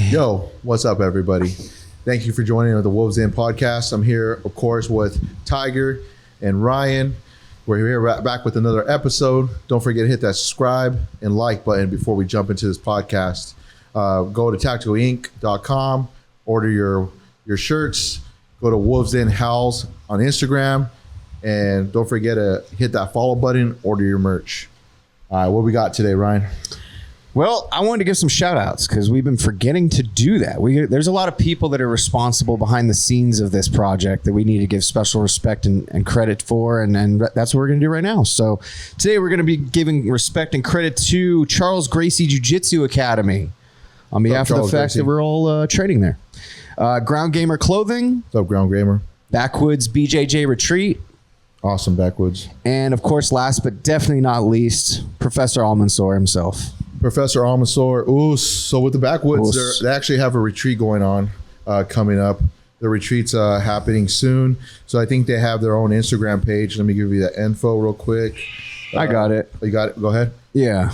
Yo, what's up, everybody? Thank you for joining the Wolves Den podcast. I'm here, of course, with Tiger and Ryan. We're here back with another episode. Don't forget to hit that subscribe and like button before we jump into this podcast. Go to tacticalinc.com, order your shirts. Go to Wolves Den Howls on Instagram. And don't forget to hit that follow button, order your merch. All right, what we got today, Ryan? Well, I wanted to give some shout outs because we've been forgetting to do that. There's a lot of people that are responsible behind the scenes of this project that we need to give special respect and credit for. And that's what we're going to do right now. So today we're going to be giving respect and credit to Charles Gracie Jiu Jitsu Academy on behalf of the fact that we're all training there. Ground Gamer Clothing. What's up, Ground Gamer? Backwoods BJJ Retreat. Awesome, Backwoods. And of course, last but definitely not least, Professor Almanzor himself. Professor Almanzor. Ooh, so with the Backwoods, they actually have a retreat going on coming up. The retreat's happening soon. So I think they have their own Instagram page. Let me give you the info real quick. I got it. You got it? Go ahead. Yeah.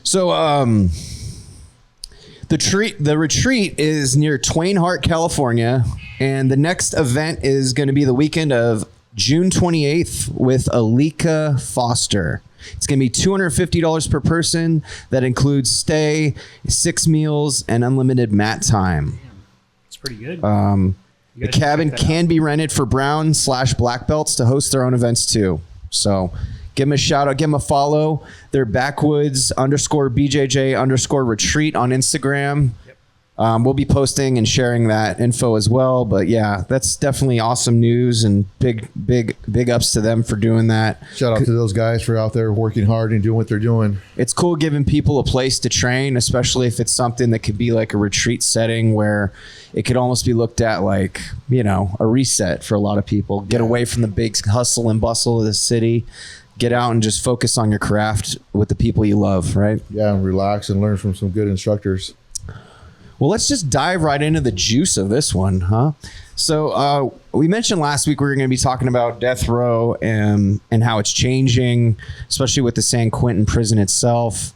So the retreat is near Twain Harte, California. And the next event is going to be the weekend of June 28th with Alika Foster. It's going to be $250 per person. That includes stay, 6 meals, and unlimited mat time. It's pretty good. The cabin can be rented for brown/black belts to host their own events too. So give them a shout out, give them a follow. They're backwoods_BJJ_retreat on Instagram. We'll be posting and sharing that info as well. But yeah, that's definitely awesome news and big ups to them for doing that. Shout out to those guys for out there working hard and doing what they're doing. It's cool giving people a place to train, especially if it's something that could be like a retreat setting where it could almost be looked at like, a reset for a lot of people. Get away from the big hustle and bustle of the city. Get out and just focus on your craft with the people you love, right? Yeah, and relax and learn from some good instructors. Well, let's just dive right into the juice of this one, huh? So we mentioned last week we were going to be talking about death row and how it's changing, especially with the San Quentin prison itself.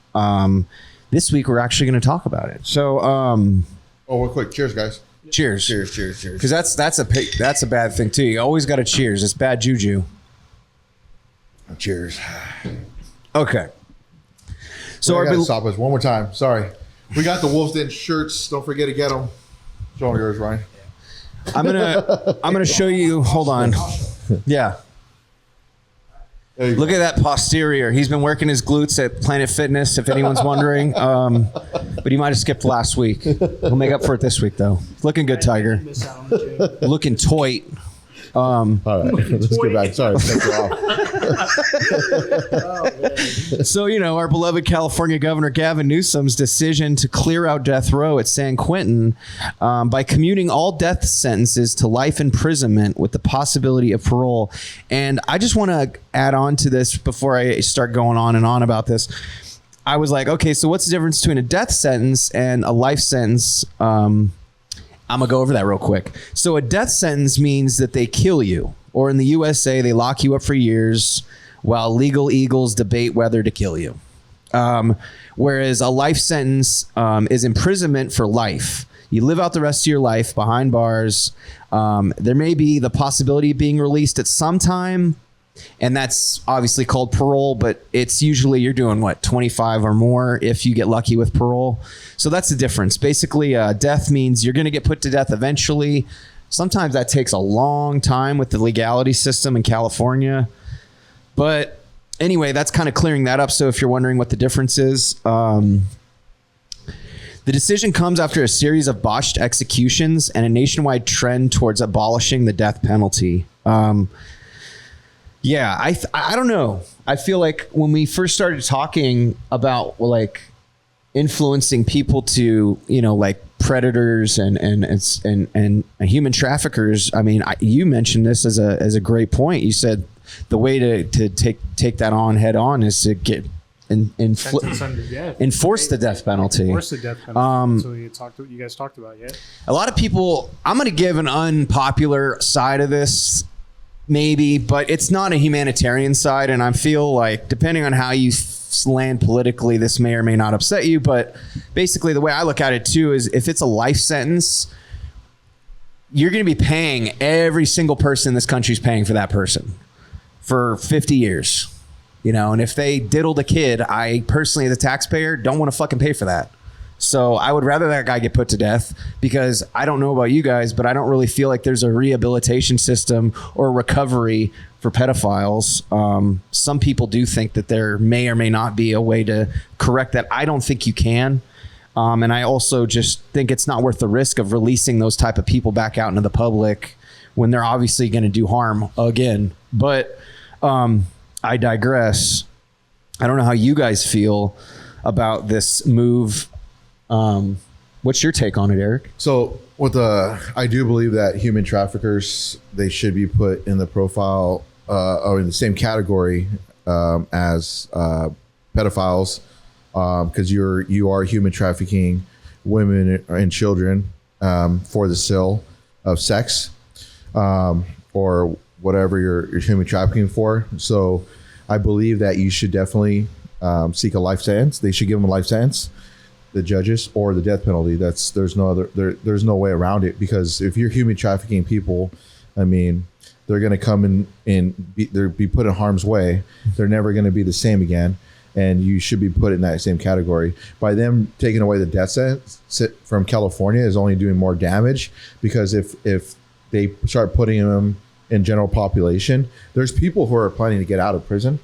This week we're actually going to talk about it. So, real quick, cheers, guys! Cheers, cheers! Because that's a bad thing too. You always got to cheers. It's bad juju. Cheers. Okay. So I gotta stop us one more time. Sorry. We got the Wolves Den shirts. Don't forget to get them. Show them yours, Ryan. I'm gonna show you. Hold on. Yeah. Look at that posterior. He's been working his glutes at Planet Fitness, if anyone's wondering. But he might have skipped last week. We'll make up for it this week, though. Looking good, Tiger. Looking toit. All right, let's get back. Sorry, take you off. So, our beloved California Governor Gavin Newsom's decision to clear out death row at San Quentin by commuting all death sentences to life imprisonment with the possibility of parole. And I just want to add on to this before I start going on and on about this. I was like, okay, so what's the difference between a death sentence and a life sentence? I'm going to go over that real quick. So a death sentence means that they kill you, or in the USA, they lock you up for years while legal eagles debate whether to kill you. Whereas a life sentence is imprisonment for life. You live out the rest of your life behind bars. There may be the possibility of being released at some time, and that's obviously called parole, but it's usually you're doing 25 or more if you get lucky with parole. So that's the difference. Basically, death means you're going to get put to death eventually. Sometimes that takes a long time with the legality system in California. But anyway, that's kind of clearing that up. So if you're wondering what the difference is, the decision comes after a series of botched executions and a nationwide trend towards abolishing the death penalty. Yeah, I don't know. I feel like when we first started talking about influencing people to, predators and human traffickers. I mean, you mentioned this as a great point. You said the way to take that on head on is to get enforce the death penalty. Enforce the death penalty. So you guys talked about, yeah. A lot of people. I'm going to give an unpopular side of this. Maybe, but it's not a humanitarian side, and I feel like depending on how you land politically, this may or may not upset you, but basically the way I look at it too is if it's a life sentence, you're going to be paying every single person in this country is paying for that person for 50 years, you know, and if they diddled a kid, I personally, as a taxpayer, don't want to fucking pay for that. So I would rather that guy get put to death, because I don't know about you guys, but I don't really feel like there's a rehabilitation system or recovery for pedophiles. Some people do think that there may or may not be a way to correct that. I don't think you can. And I also just think it's not worth the risk of releasing those type of people back out into the public when they're obviously going to do harm again. But I digress. I don't know how you guys feel about this move. What's your take on it, Eric? So I do believe that human traffickers, they should be put in the profile or in the same category as pedophiles, because you are human trafficking women and children for the sale of sex or whatever you're human trafficking for. So I believe that you should definitely seek a life sentence. They should give them a life sentence, the judges, or the death penalty. There's no way around it, because if you're human trafficking people, I mean, they're going to come and be put in harm's way. They're never going to be the same again, and you should be put in that same category. By them taking away the death sentence from California is only doing more damage, because if they start putting them in general population, there's people who are planning to get out of prison,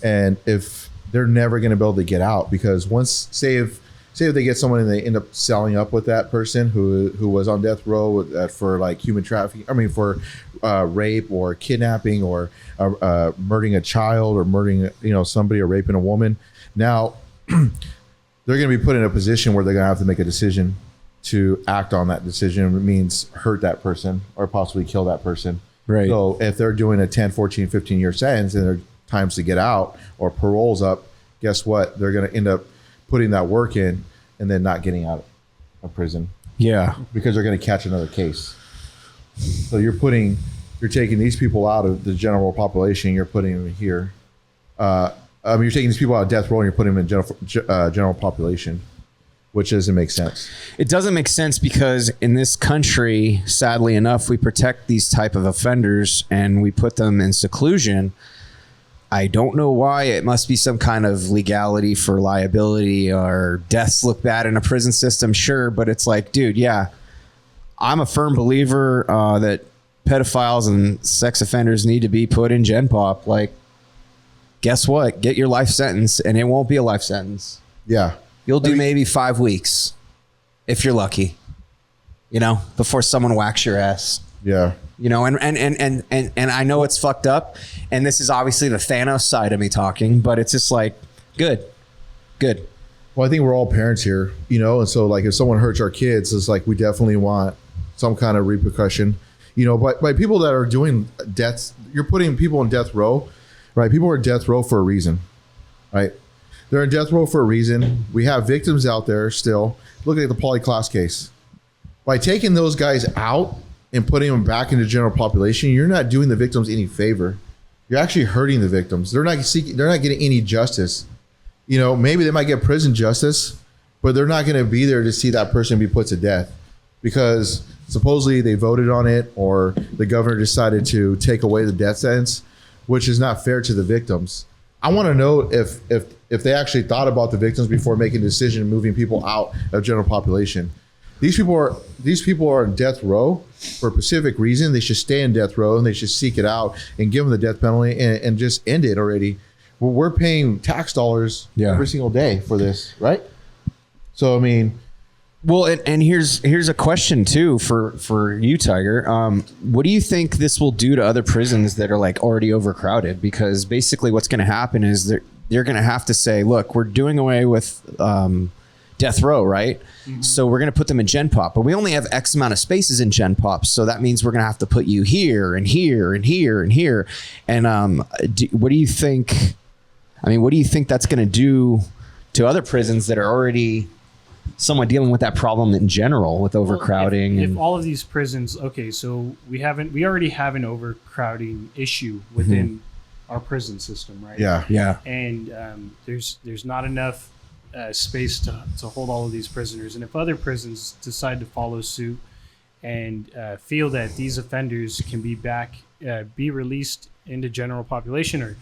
and if they're never going to be able to get out, because once say if they get someone and they end up selling up with that person who was on death row for like human trafficking, I mean for rape or kidnapping or murdering a child or murdering somebody or raping a woman, now they're going to be put in a position where they're going to have to make a decision to act on that decision. It means hurt that person or possibly kill that person. Right. So if they're doing a 10, 14, 15 year sentence and their times to get out or parole's up, guess what? They're going to end up putting that work in and then not getting out of prison. Yeah. Because they're going to catch another case. So you're taking these people out of the general population, you're putting them here. You're taking these people out of death row and you're putting them in general population, which doesn't make sense. It doesn't make sense because in this country, sadly enough, we protect these type of offenders and we put them in seclusion. I don't know why. It must be some kind of legality for liability, or deaths look bad in a prison system. Sure. But it's like, dude, yeah, I'm a firm believer that pedophiles and sex offenders need to be put in Gen Pop. Like, guess what? Get your life sentence, and it won't be a life sentence. Yeah. You'll do maybe 5 weeks if you're lucky, before someone whacks your ass. Yeah. And I know it's fucked up, and this is obviously the Thanos side of me talking, but it's just like, good. Well, I think we're all parents here, and so like if someone hurts our kids, it's like we definitely want some kind of repercussion, but by people that are doing deaths, you're putting people in death row, right? People are in death row for a reason, right? They're in death row for a reason. We have victims out there still. Look at the polyclass case. By taking those guys out and putting them back into general population, you're not doing the victims any favor. You're actually hurting the victims. They're not getting any justice. Maybe they might get prison justice, but they're not going to be there to see that person be put to death, because supposedly they voted on it or the governor decided to take away the death sentence, which is not fair to the victims. I want to know if they actually thought about the victims before making a decision moving people out of general population. These people are in death row for a specific reason. They should stay in death row and they should seek it out and give them the death penalty and just end it already. Well, we're paying tax dollars every single day for this, right? So, I mean... Well, and here's a question too for you, Tiger. What do you think this will do to other prisons that are like already overcrowded? Because basically what's going to happen is they're going to have to say, look, we're doing away with... death row, right? Mm-hmm. So we're going to put them in Gen Pop, but we only have X amount of spaces in Gen Pop. So that means we're going to have to put you here and here and here and here. And what do you think? I mean, what do you think that's going to do to other prisons that are already somewhat dealing with that problem in general with overcrowding? If all of these prisons, okay, so we already have an overcrowding issue within our prison system, right? Yeah. And there's not enough space to hold all of these prisoners. And if other prisons decide to follow suit and feel that these offenders can be released into general population, or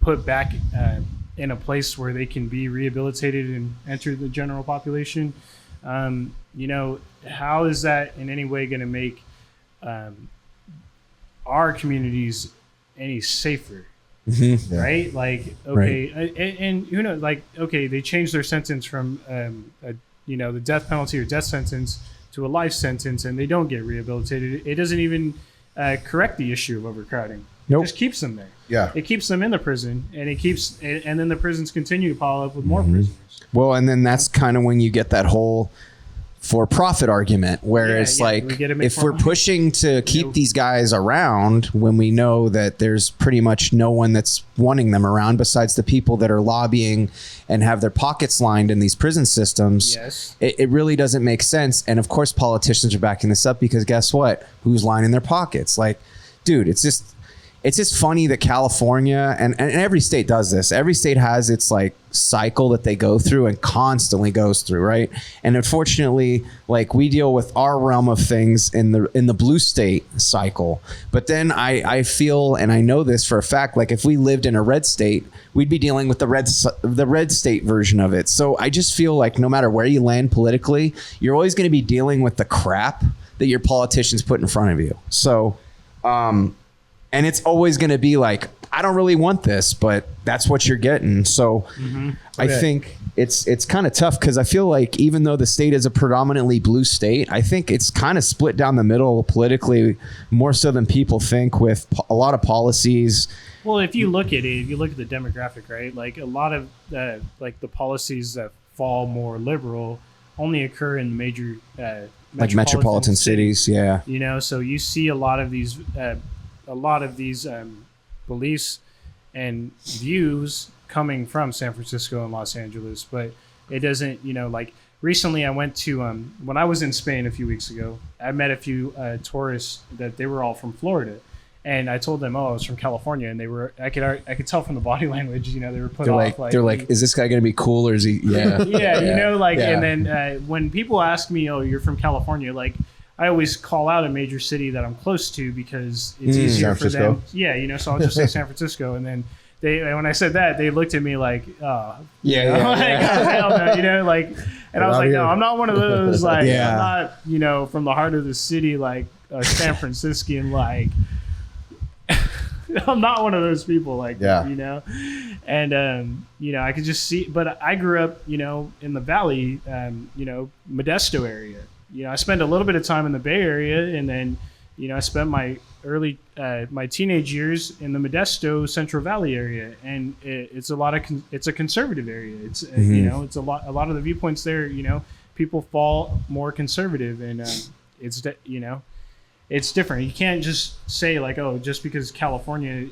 put back in a place where they can be rehabilitated and enter the general population, how is that in any way going to make our communities any safer? Mm-hmm. Yeah. Right? Like, okay, right. And who knows? Like, okay, they changed their sentence from the death penalty or death sentence to a life sentence, and they don't get rehabilitated. It doesn't even correct the issue of overcrowding. Nope. It just keeps them there. Yeah. It keeps them in the prison, and and then the prisons continue to pile up with more prisoners. Well, and then that's kind of when you get that whole for-profit argument where it's like, if we're pushing to keep these guys around when we know that there's pretty much no one that's wanting them around besides the people that are lobbying and have their pockets lined in these prison systems, it really doesn't make sense. And of course, politicians are backing this up because guess what? Who's lining their pockets? Like, dude, it's just funny that California and every state does this. Every state has its like cycle that they go through and constantly goes through, right? And unfortunately, like we deal with our realm of things in the blue state cycle. But then I feel, and I know this for a fact, like if we lived in a red state, we'd be dealing with the red state version of it. So I just feel like no matter where you land politically, you're always going to be dealing with the crap that your politicians put in front of you. So, and it's always going to be like, I don't really want this, but that's what you're getting. So I think it's kind of tough because I feel like even though the state is a predominantly blue state, I think it's kind of split down the middle politically more so than people think with a lot of policies. Well, if you look at the demographic, right? Like a lot of the policies that fall more liberal only occur in major like metropolitan cities. Yeah. So you see a lot of these beliefs and views coming from San Francisco and Los Angeles, but it doesn't, like recently I went to, when I was in Spain a few weeks ago, I met a few tourists that they were all from Florida. And I told them, I was from California, and I could tell from the body language, they were put off. They're like, is this guy going to be cool or is he? Yeah. And then when people ask me, oh, you're from California, like, I always call out a major city that I'm close to because it's easier for them. Yeah, so I'll just say San Francisco, and then when I said that, they looked at me like, oh, hell no, like, and I was like, no, I'm not one of those, like, I'm not, from the heart of the city, like a San Franciscan, like, I'm not one of those people, like, and I could just see, but I grew up, in the Valley, Modesto area. I spent a little bit of time in the Bay Area, and then, I spent my my teenage years in the Modesto Central Valley area, and it's a conservative area. It's it's a lot of the viewpoints there. People fall more conservative, and it's different. You can't just say like, oh, just because California,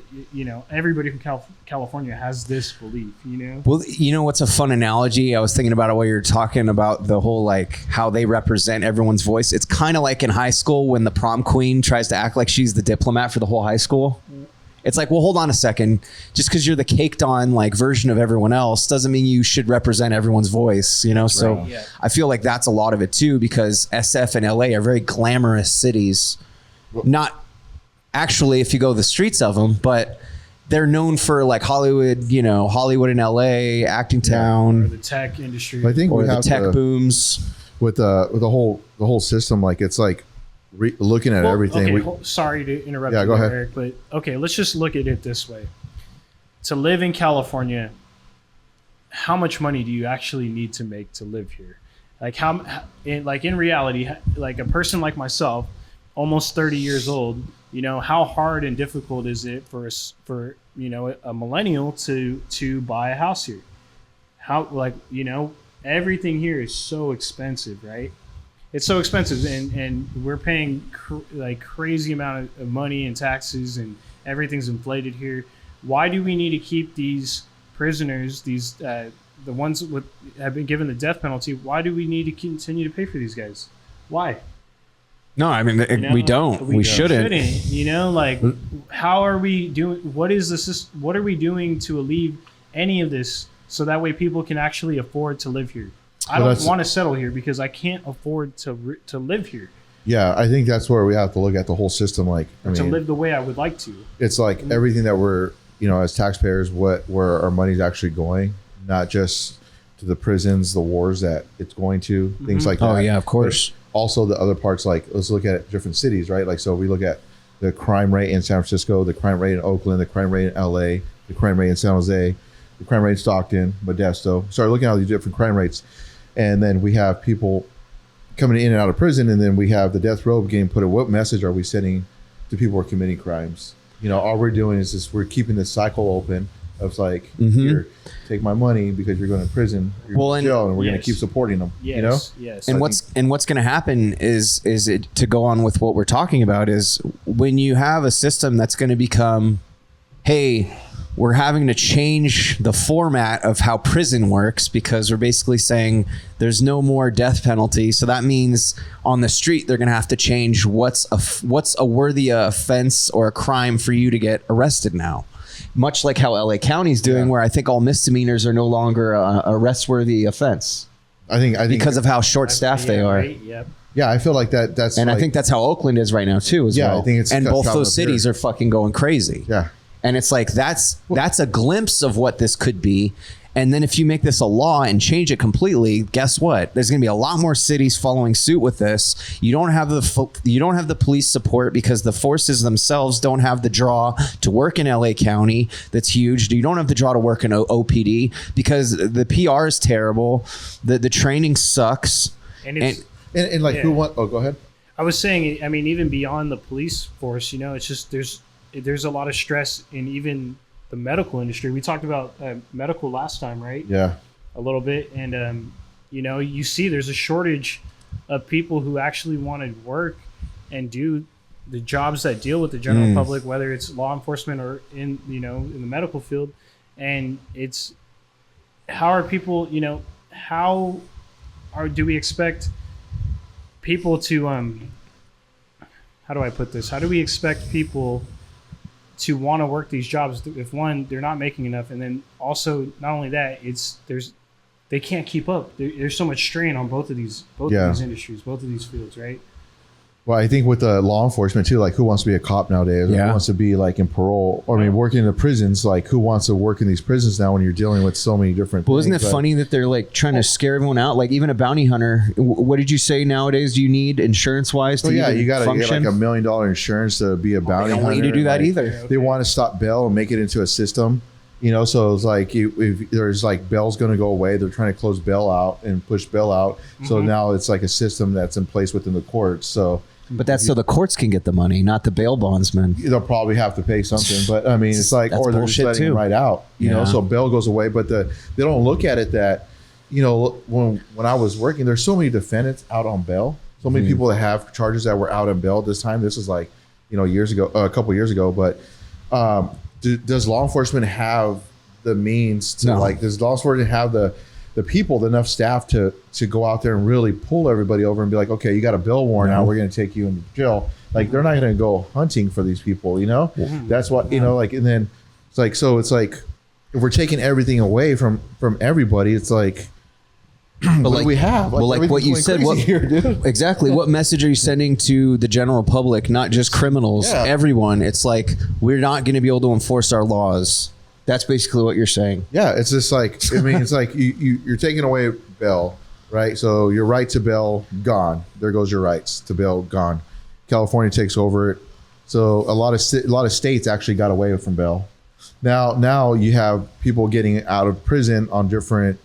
everybody from California has this belief, Well, what's a fun analogy? I was thinking about it while you're talking about the whole, like, how they represent everyone's voice. It's kind of like in high school when the prom queen tries to act like she's the diplomat for the whole high school. It's like, well, hold on a second. Just because you're the caked on like version of everyone else doesn't mean you should represent everyone's voice, So right, yeah. I feel like that's a lot of it too, because SF and LA are very glamorous cities. Not actually if you go the streets of them, but they're known for like Hollywood, Hollywood in LA, acting town, or the tech industry. I think or we the have tech booms with the whole system. Like it's like looking at everything. Okay, sorry to interrupt you, go ahead. Eric, but okay, let's just look at it this way. To live in California, how much money do you actually need to make to live here? Like in reality, like a person like myself, almost 30 years old, how hard and difficult is it for a millennial to buy a house here? How, like, everything here is so expensive, right? It's so expensive, and we're paying crazy amount of money and taxes, and everything's inflated here. Why do we need to keep these prisoners, the ones have been given the death penalty? Why do we need to continue to pay for these guys? Why? No, I mean, we don't. We shouldn't. Like, how are we doing? What is this? What are we doing to alleviate any of this so that way people can actually afford to live here? I don't want to settle here because I can't afford to live here. Yeah, I think that's where we have to look at the whole system. Like, to live the way I would like to. It's like everything that we're, as taxpayers, where our money's actually going, not just to the prisons, the wars that it's going to, things like that. Oh yeah, of course. But also the other parts, like let's look at different cities, right? Like, so we look at the crime rate in San Francisco, the crime rate in Oakland, the crime rate in LA, the crime rate in San Jose, the crime rate in Stockton, Modesto. Start looking at all these different crime rates, and then we have people coming in and out of prison, and then we have the death row getting put. What message are we sending to people who are committing crimes? All we're doing is just we're keeping this cycle open of like, here, take my money because you're going to prison, you're going to jail, and we're going to keep supporting them. Yes. And what's going to happen is it, to go on with what we're talking about, is when you have a system that's going to become, hey, we're having to change the format of how prison works because we're basically saying there's no more death penalty. So that means on the street, they're going to have to change what's a worthy offense or a crime for you to get arrested now. Much like how LA County's doing, where I think all misdemeanors are no longer a arrest-worthy offense. I think because of how short-staffed they are. Right, yep. Yeah, I feel like that's, and I think that's how Oakland is right now too. Well. I think it's, and both those cities are fucking going crazy. Yeah. And it's like, that's a glimpse of what this could be. And then if you make this a law and change it completely, guess what? There's going to be a lot more cities following suit with this. You don't have the police support because the forces themselves don't have the draw to work in LA County. That's huge. You don't have the draw to work in OPD because the PR is terrible. The training sucks. And who want? Oh, go ahead. I was saying, I mean, even beyond the police force, it's just there's a lot of stress in even the medical industry. We talked about medical last time, right? Yeah. A little bit. And, you see there's a shortage of people who actually want to work and do the jobs that deal with the general public, whether it's law enforcement or in the medical field. And it's, how are people, do we expect people to, how do I put this? How do we expect people to want to work these jobs if, one, they're not making enough, and then also not only that, they can't keep up. There's so much strain on both of these industries, both of these fields, right? Well, I think with the law enforcement too, like who wants to be a cop nowadays? Or who wants to be like in parole? Or I mean, working in the prisons, like who wants to work in these prisons now when you're dealing with so many different things? Isn't it funny that they're like trying to scare everyone out? Like even a bounty hunter, what did you say nowadays? Do you need insurance wise to you got to get function? like $1 million insurance to be a bounty hunter. They don't want you to do that either. They want to stop bail and make it into a system. So it's like if there's like bail's going to go away, they're trying to close bail out and push bail out. So now it's like a system that's in place within the courts. But that's so the courts can get the money, not the bail bondsmen. They'll probably have to pay something, but I mean, it's like, or they're just letting them right out, so bail goes away, but they don't look at it that, when I was working, there's so many defendants out on bail, so many people that have charges that were out on bail this time. This was like, years ago, a couple years ago, but does law enforcement have the means to does law enforcement have the people, enough staff to go out there and really pull everybody over and be like, okay, you got a bail warrant out, we're going to take you into jail. Like they're not going to go hunting for these people, That's what, and then it's like, so it's like, if we're taking everything away from everybody, it's like, what do we have? Like what you said, exactly. What message are you sending to the general public, not just criminals, everyone? It's like, we're not going to be able to enforce our laws. That's basically what you're saying. Yeah, it's just like, I mean, it's like you're taking away bail, right? So your right to bail, gone. There goes your rights to bail, gone. California takes over it. So a lot of states actually got away from bail. Now you have people getting out of prison on different,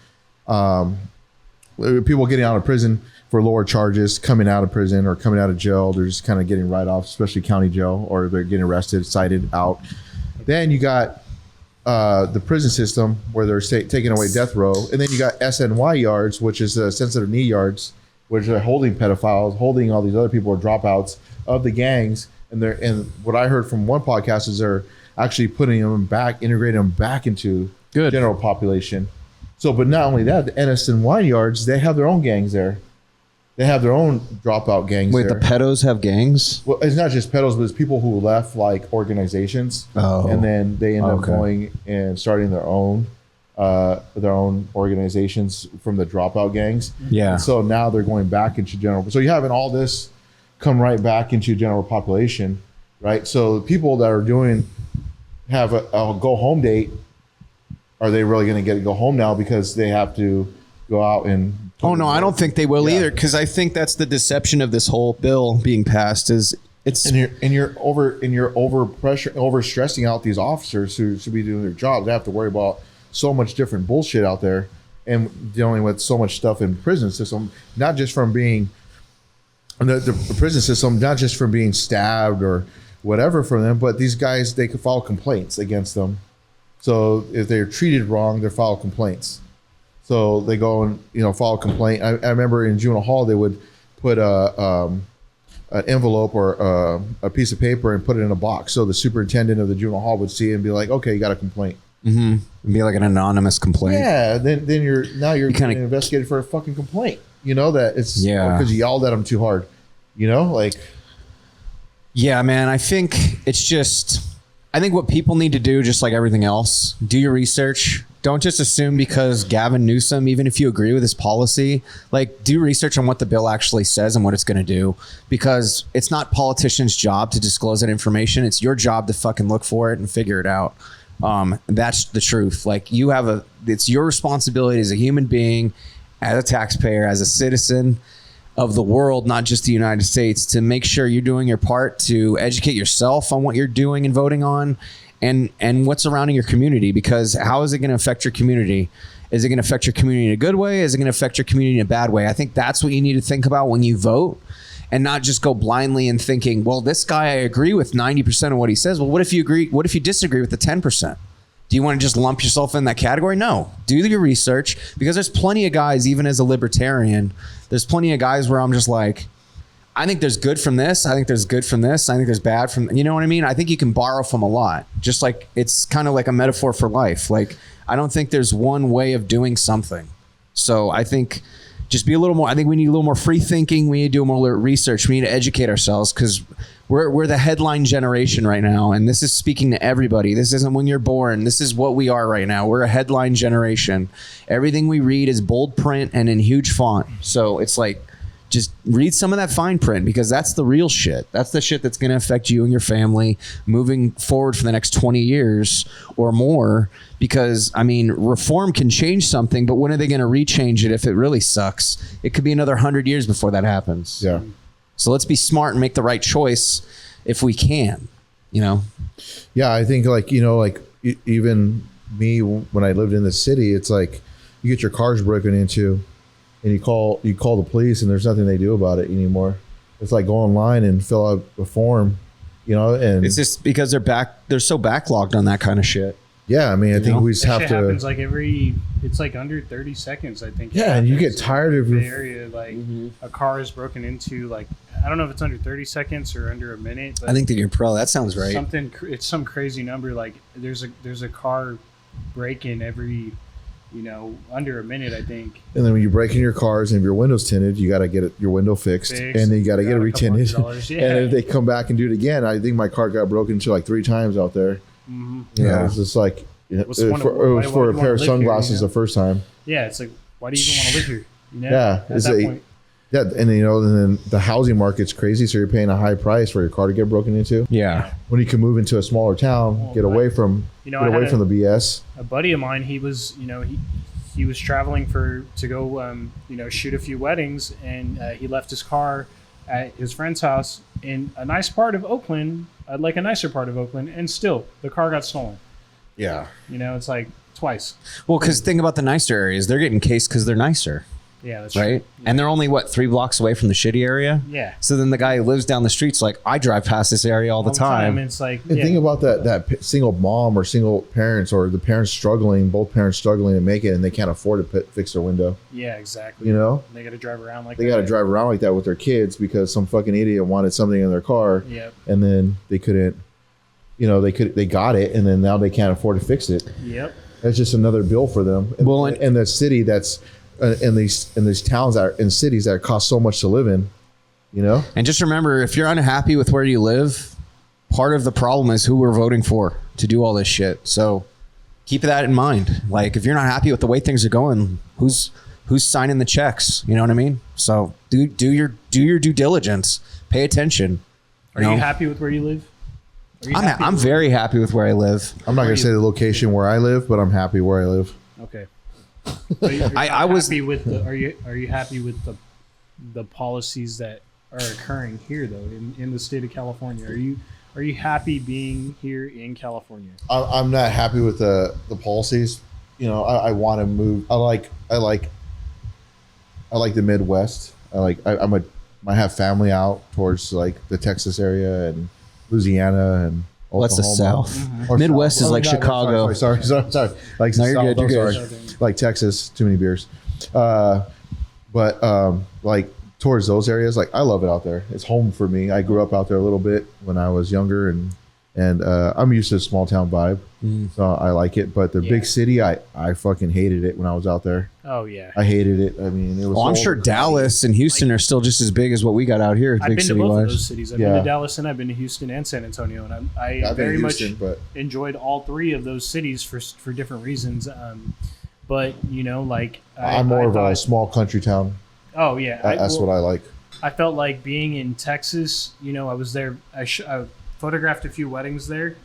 people getting out of prison for lower charges, coming out of prison or coming out of jail. They're just kind of getting right off, especially county jail, or they're getting arrested, cited, out. Then you got the prison system where they're taking away death row, and then you got SNY yards, which is the sensitive knee yards, which are holding pedophiles, holding all these other people or dropouts of the gangs. And what I heard from one podcast is they're actually putting them back, integrating them back into general population. So, but not only that, the NSNY yards, they have their own gangs there. They have their own dropout gangs. Wait, there. the pedos have gangs? Well, it's not just pedos, but it's people who left like organizations, and then they end up going and starting their own organizations from the dropout gangs. Yeah. And so now they're going back into general. So you're having all this come right back into general population, right? So the people that are have a go home date. Are they really going to get to go home now because they have to go out and? Oh no, I don't think they will either, because I think that's the deception of this whole bill being passed. Is it's and you're over stressing out these officers who should be doing their job. They have to worry about so much different bullshit out there and dealing with so much stuff in the prison system, not just from being the prison system, not just from being stabbed or whatever from them, but these guys, they could file complaints against them. So if they're treated wrong, they file complaints. So they go and file a complaint. I remember in juvenile hall they would put an envelope or a piece of paper and put it in a box. So the superintendent of the juvenile hall would see it and be like, "Okay, you got a complaint." Mm-hmm. It'd be like an anonymous complaint. Yeah. Then you're getting investigated for a fucking complaint. That it's because you yelled at them too hard. Yeah, man. I think it's just. I think what people need to do, just like everything else, do your research. Don't just assume because Gavin Newsom, even if you agree with his policy, like do research on what the bill actually says and what it's going to do, because it's not politicians' job to disclose that information. It's your job to fucking look for it and figure it out. That's the truth. Like it's your responsibility as a human being, as a taxpayer, as a citizen of the world, not just the United States, to make sure you're doing your part to educate yourself on what you're doing and voting on and what's surrounding your community, because how is it going to affect your community? Is it going to affect your community in a good way? Is it going to affect your community in a bad way? I think that's what you need to think about when you vote, and not just go blindly and thinking, well, this guy, I agree with 90% of what he says. Well, what if you disagree with the 10%? Do you want to just lump yourself in that category? No. Do your research, because there's plenty of guys, even as a libertarian, there's plenty of guys where I'm just like, I think there's good from this. I think there's good from this. I think there's bad from, you know what I mean? I think you can borrow from a lot. Just like it's kind of like a metaphor for life. Like, I don't think there's one way of doing something. So I think just be a little more, I think we need a little more free thinking. We need to do more research. We need to educate ourselves, because we're the headline generation right now. And this is speaking to everybody. This isn't when you're born. This is what we are right now. We're a headline generation. Everything we read is bold print and in huge font. So it's like, just read some of that fine print, because that's the real shit. That's the shit that's going to affect you and your family moving forward for the next 20 years or more. Because, I mean, reform can change something, but when are they going to rechange it if it really sucks? It could be another 100 years before that happens. Yeah. So let's be smart and make the right choice if we can, Yeah, I think even me, when I lived in the city, it's like you get your cars broken into, and you call the police, and there's nothing they do about it anymore. It's like go online and fill out a form, and it's just because they're so backlogged on that kind of shit. Yeah, I mean, I think we just have to. Happens like it's like under 30 seconds, I think. Yeah, and you get tired of the area. Like a car is broken into. Like, I don't know if it's under 30 seconds or under a minute. But I think that you're pro. That sounds right. It's some crazy number. Like there's a car break-in every, under a minute, I think. And then when you break in your cars, and if your window's tinted, you got to get your window fixed, and then you got to get it retinted. Yeah. And if they come back and do it again, I think my car got broken into like 3 times out there. Mm-hmm. It's just like it was for a pair of sunglasses the first time. Yeah, it's like, why do you even want to live here? Yeah, at that point. Yeah, and then the housing market's crazy, so you're paying a high price for your car to get broken into. Yeah, when you can move into a smaller town, get away from the BS. A buddy of mine, he was he was traveling to go shoot a few weddings, and he left his car at his friend's house in a nice part of Oakland, like a nicer part of Oakland, and still the car got stolen. Yeah, it's like twice. Well, because think about the nicer areas, they're getting cased because they're nicer. Yeah, that's right. True. And they're only 3 blocks away from the shitty area. Yeah. So then the guy who lives down the street's like, I drive past this area all the time. It's like, and think about that single mom or single parents, or the parents both parents struggling to make it, and they can't afford to fix their window. Yeah, exactly. They got to drive around like that. They got to drive around like that with their kids because some fucking idiot wanted something in their car. Yep. And then they couldn't. They got it, and then now they can't afford to fix it. Yep. That's just another bill for them. Well, and the city that's in these towns that are in cities that cost so much to live in, you know. And just remember, if you're unhappy with where you live, part of the problem is who we're voting for to do all this shit. So keep that in mind. Like, if you're not happy with the way things are going, who's signing the checks? You know what I mean? So do your due diligence. Pay attention. Are you happy with where you live? I'm very happy with where I live. I'm not going to say the location where I live, but I'm happy where I live. Okay. Are you happy with the policies that are occurring here though in the state of California? Are you happy being here in California? I'm not happy with the policies. You know, I want to move. I like the Midwest. I have family out towards like the Texas area and Louisiana and Oklahoma. What's the South? Mm-hmm. Midwest is like Chicago. Sorry. Like No, you're South, good. You're sorry. good. Like Texas, too many beers. Like towards those areas, like I love it out there. It's home for me. I grew up out there a little bit when I was younger, and I'm used to the small town vibe, so I like it. But the big city, I fucking hated it when I was out there. Oh yeah, I hated it. I mean, it was. Well, I'm sure Dallas and Houston are still just as big as what we got out here. I've big been to city both of wise. those cities. I've been to Dallas and I've been to Houston and San Antonio, and I very much enjoyed all three of those cities for different reasons. But you know, like I'm more of a small country town. Oh yeah, that's what I like. I felt like being in Texas. You know, I was there. I photographed a few weddings there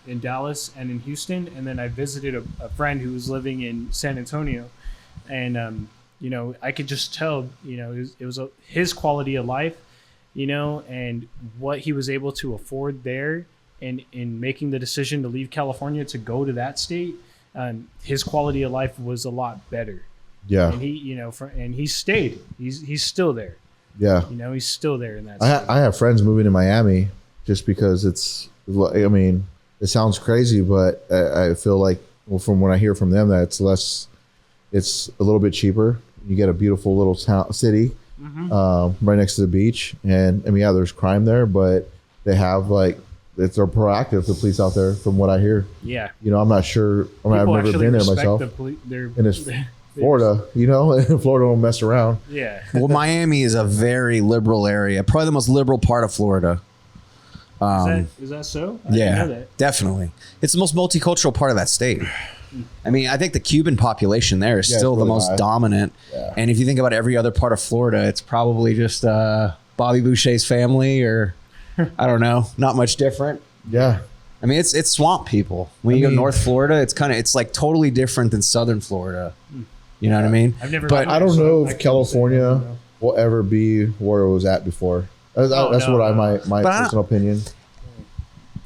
in Dallas and in Houston, and then I visited a friend who was living in San Antonio, and you know, I could just tell, you know, it was his quality of life, you know, and what he was able to afford there, and in making the decision to leave California to go to that state, his quality of life was a lot better. Yeah, and he, you know, and he stayed. He's still there. Yeah, you know, he's still there in that. I have friends moving to Miami just because it's. I mean, it sounds crazy, but I feel like, well, from what I hear from them, that it's less. It's a little bit cheaper. You get a beautiful little city right next to the beach, and I mean, yeah, there's crime there, but they have like they're proactive. The police out there, from what I hear. Yeah. You know, I'm not sure. I've never been there myself. And it's Florida, you know, Florida don't mess around. Yeah. Well, Miami is a very liberal area, probably the most liberal part of Florida. Is that so? I didn't know that. Definitely. It's the most multicultural part of that state. I mean, I think the Cuban population there is still the most dominant. Yeah. And if you think about every other part of Florida, it's probably just Bobby Boucher's family, or I don't know, not much different. Yeah. I mean, it's swamp people. When you go North Florida, it's like totally different than Southern Florida. You know what I mean? I've never. But I don't know if California will ever be where it was at before. That's my personal opinion.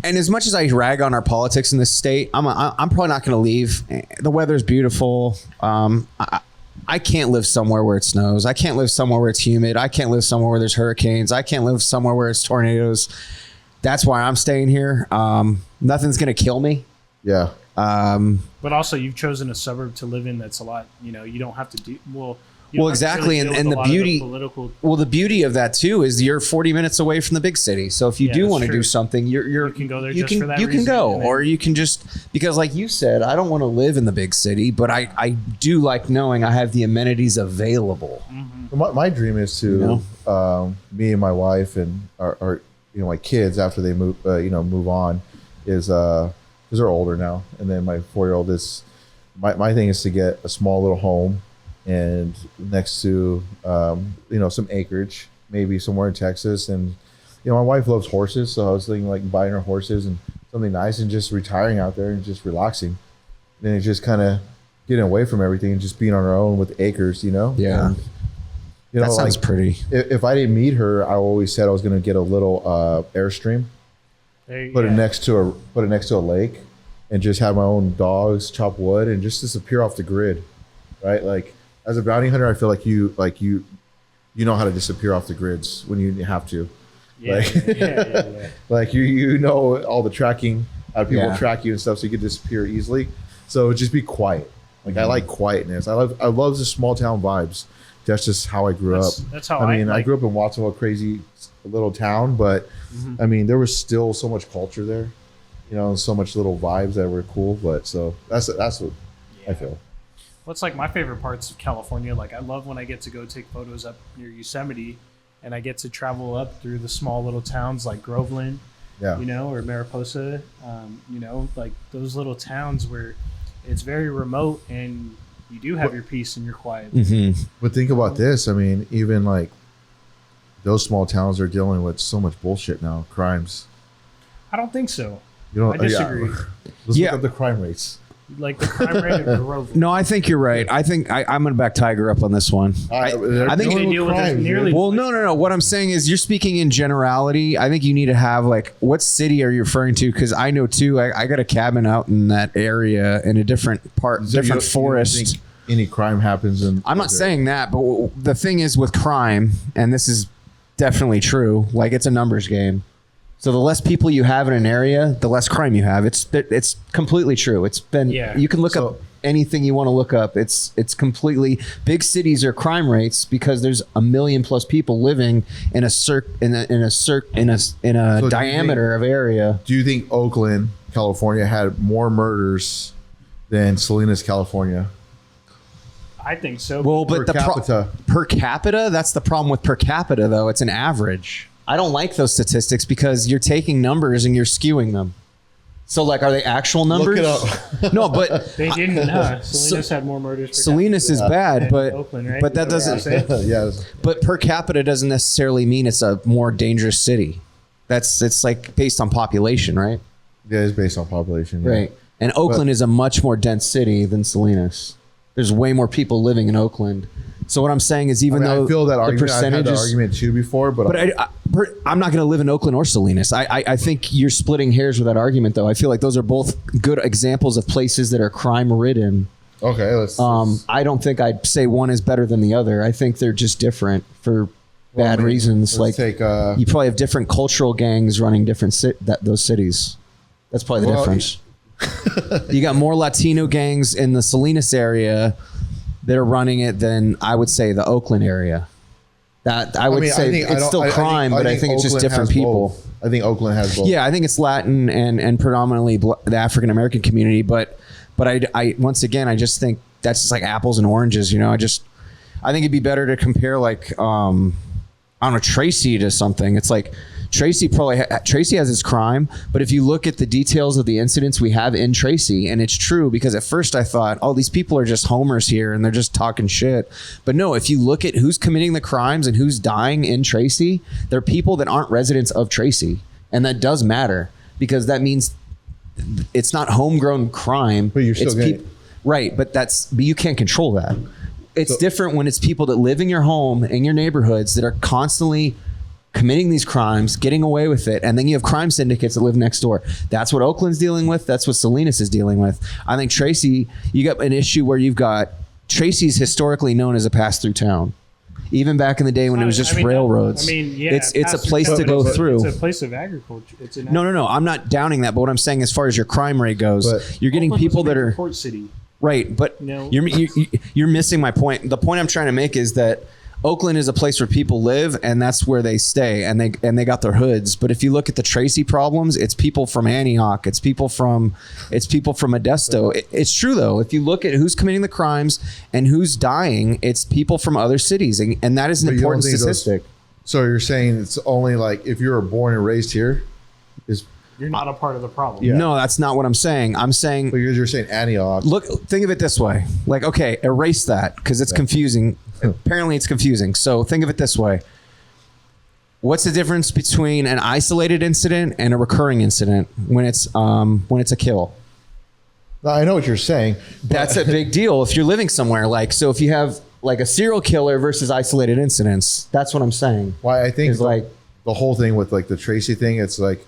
And as much as I rag on our politics in this state, I'm probably not going to leave. The weather's beautiful. I can't live somewhere where it snows. I can't live somewhere where it's humid. I can't live somewhere where there's hurricanes. I can't live somewhere where it's tornadoes. That's why I'm staying here. Nothing's going to kill me. Yeah. But also, you've chosen a suburb to live in that's a lot. You know, you don't have to do well. Exactly, really, and the beauty. The beauty of that too is you're 40 minutes away from the big city. So if you do want to do something, you can go there. You can go, or you can just, because like you said, I don't want to live in the big city, but I do like knowing I have the amenities available. Mm-hmm. My dream is to me and my wife and our my kids, after they move on, is because they're older now, and then my 4-year-old is my thing is to get a small little home and next to some acreage, maybe somewhere in Texas. And my wife loves horses, so I was thinking like buying her horses and something nice and just retiring out there and just relaxing. And it's just kind of getting away from everything and just being on our own with acres, Yeah. And, that sounds pretty. If I didn't meet her, I always said I was going to get a little Airstream, put it next to a lake, and just have my own dogs, chop wood, and just disappear off the grid, right? Like as a bounty hunter, I feel like you know how to disappear off the grids when you have to. Yeah. Like you know all the tracking, how people track you and stuff, so you can disappear easily. So just be quiet. Like I like quietness. I love the small town vibes. That's just how I grew up. That's how I grew up in Watsonville, crazy little town, but I mean there was still so much culture there, so much little vibes that were cool. But so that's what I feel. what's like my favorite parts of California. Like I love when I get to go take photos up near Yosemite, and I get to travel up through the small little towns like Groveland, Yeah. you know, or Mariposa, you know, like those little towns where it's very remote and you do have your peace and your quiet. Mm-hmm. But think about this. I mean, even like those small towns are dealing with so much bullshit now, crimes. I don't think so. You know, I disagree. Let's Yeah. look up the crime rates. Like the crime rate of Groveland. No, I think you're right. I think I'm going to back Tiger up on this one. I think They deal with this nearly. Well, no. What I'm saying is you're speaking in generality. I think you need to have like, what city are you referring to? Because I know too, I got a cabin out in that area in a different forest. You don't think any crime happens in? I'm not saying that, but the thing is with crime, and this is definitely true, like it's a numbers game. So the less people you have in an area, the less crime you have. It's completely true. It's been, you can look up anything you want to look up. It's completely, big cities are crime rates because there's 1 million plus people living in a diameter of area. Do you think Oakland, California, had more murders than Salinas, California? I think so. Well, but per capita, that's the problem with per capita though. It's an average. I don't like those statistics because you're taking numbers and you're skewing them. So, like, are they actual numbers? Look it up. No, but they didn't. Salinas had more murders. Salinas is bad, but Oakland, right? but that doesn't. Yes. But per capita doesn't necessarily mean it's a more dangerous city. It's like based on population, right? Yeah, it's based on population. Yeah. Right. And Oakland is a much more dense city than Salinas. There's way more people living in Oakland. So what I'm saying is, even though I feel that the argument, I've had that percentages, argument too before, but I'm not going to live in Oakland or Salinas. I think you're splitting hairs with that argument, though. I feel like those are both good examples of places that are crime ridden. okay, let's. I don't think I'd say one is better than the other. I think they're just different for bad reasons. Like take, you probably have different cultural gangs running different those cities. That's probably the difference. You got more Latino gangs in the Salinas area that are running it than I would say the Oakland area. That I would say it's still crime, but I think it's just different people. Both. I think Oakland has both. Yeah, I think it's Latin and predominantly the African American community, but I once again I just think that's just like apples and oranges. You know, I think it'd be better to compare like I don't know, Tracy to something. It's like Tracy has its crime, but if you look at the details of the incidents we have in Tracy, and it's true, because at first I thought, oh, these people are just homers here and they're just talking shit. But no, if you look at who's committing the crimes and who's dying in Tracy, they're people that aren't residents of Tracy. And that does matter because that means it's not homegrown crime. But you're still getting... Right, but you can't control that. It's different when it's people that live in your home, in your neighborhoods, that are constantly committing these crimes, getting away with it, and then you have crime syndicates that live next door. That's what Oakland's dealing with. That's what Salinas is dealing with. I think Tracy, you got an issue where you've got Tracy's historically known as a pass-through town. Even back in the day when it was just railroads. It's a place to go through. It's a place of agriculture. No. I'm not downing that, but what I'm saying as far as your crime rate goes, you're getting Oakland people that are port city. Right, but you're missing my point. The point I'm trying to make is that Oakland is a place where people live, and that's where they stay, and they got their hoods. But if you look at the Tracy problems, it's people from Antioch, it's people from Modesto. It's true though. If you look at who's committing the crimes and who's dying, it's people from other cities, and that is an important statistic. So you're saying it's only like if you were born and raised here, you're not a part of the problem. Yeah. No, that's not what I'm saying. I'm saying you're saying Antioch. Look, think of it this way. Like, okay, erase that because it's confusing. Apparently it's confusing. So think of it this way. What's the difference between an isolated incident and a recurring incident when it's a kill? Now, I know what you're saying. That's a big deal if you're living somewhere. Like, so if you have like a serial killer versus isolated incidents, that's what I'm saying. Why I think like the whole thing with like the Tracy thing, it's like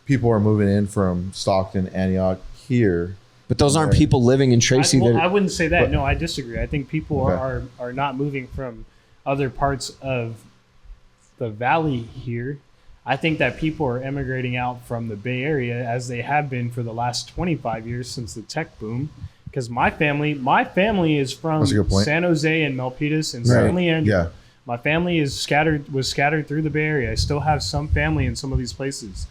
people are moving in from Stockton, Antioch here. But those aren't people living in Tracy. I wouldn't say that. No, I disagree. I think people are not moving from other parts of the valley here. I think that people are emigrating out from the Bay Area as they have been for the last 25 years since the tech boom. Because my family is from San Jose and Milpitas and San Leandro. Yeah. My family was scattered through the Bay Area. I still have some family in some of these places.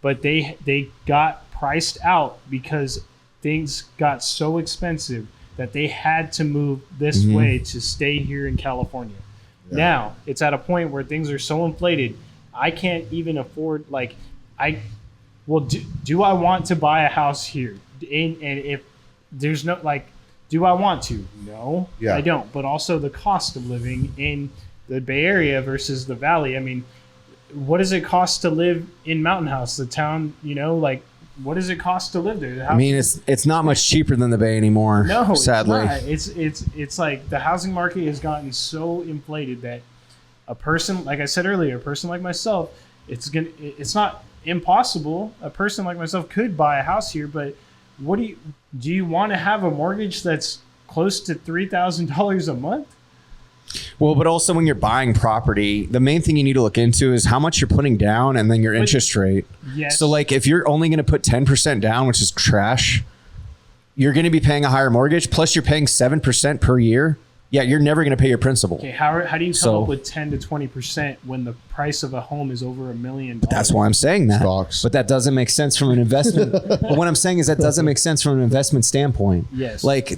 But they got priced out because things got so expensive that they had to move this way to stay here in California. Yeah. Now it's at a point where things are so inflated, I can't even afford. Like, do I want to buy a house here? And if there's no, like, do I want to? No, I don't. But also the cost of living in the Bay Area versus the Valley. I mean, what does it cost to live in Mountain House, the town? Like, what does it cost to live there? I mean, it's not much cheaper than the Bay anymore. No, sadly, it's like the housing market has gotten so inflated that a person, like I said earlier, a person like myself, it's not impossible. A person like myself could buy a house here, but do you want to have a mortgage that's close to $3,000 a month? Well, but also when you're buying property, the main thing you need to look into is how much you're putting down and then your interest rate. Yes. So like if you're only going to put 10% down, which is trash, you're going to be paying a higher mortgage. Plus you're paying 7% per year. Yeah, you're never going to pay your principal. Okay, how do you come up with 10 to 20% when the price of a home is over $1 million? That's why I'm saying that. Stocks. But that doesn't make sense from an investment. But what I'm saying is that doesn't make sense from an investment standpoint. Yes. Like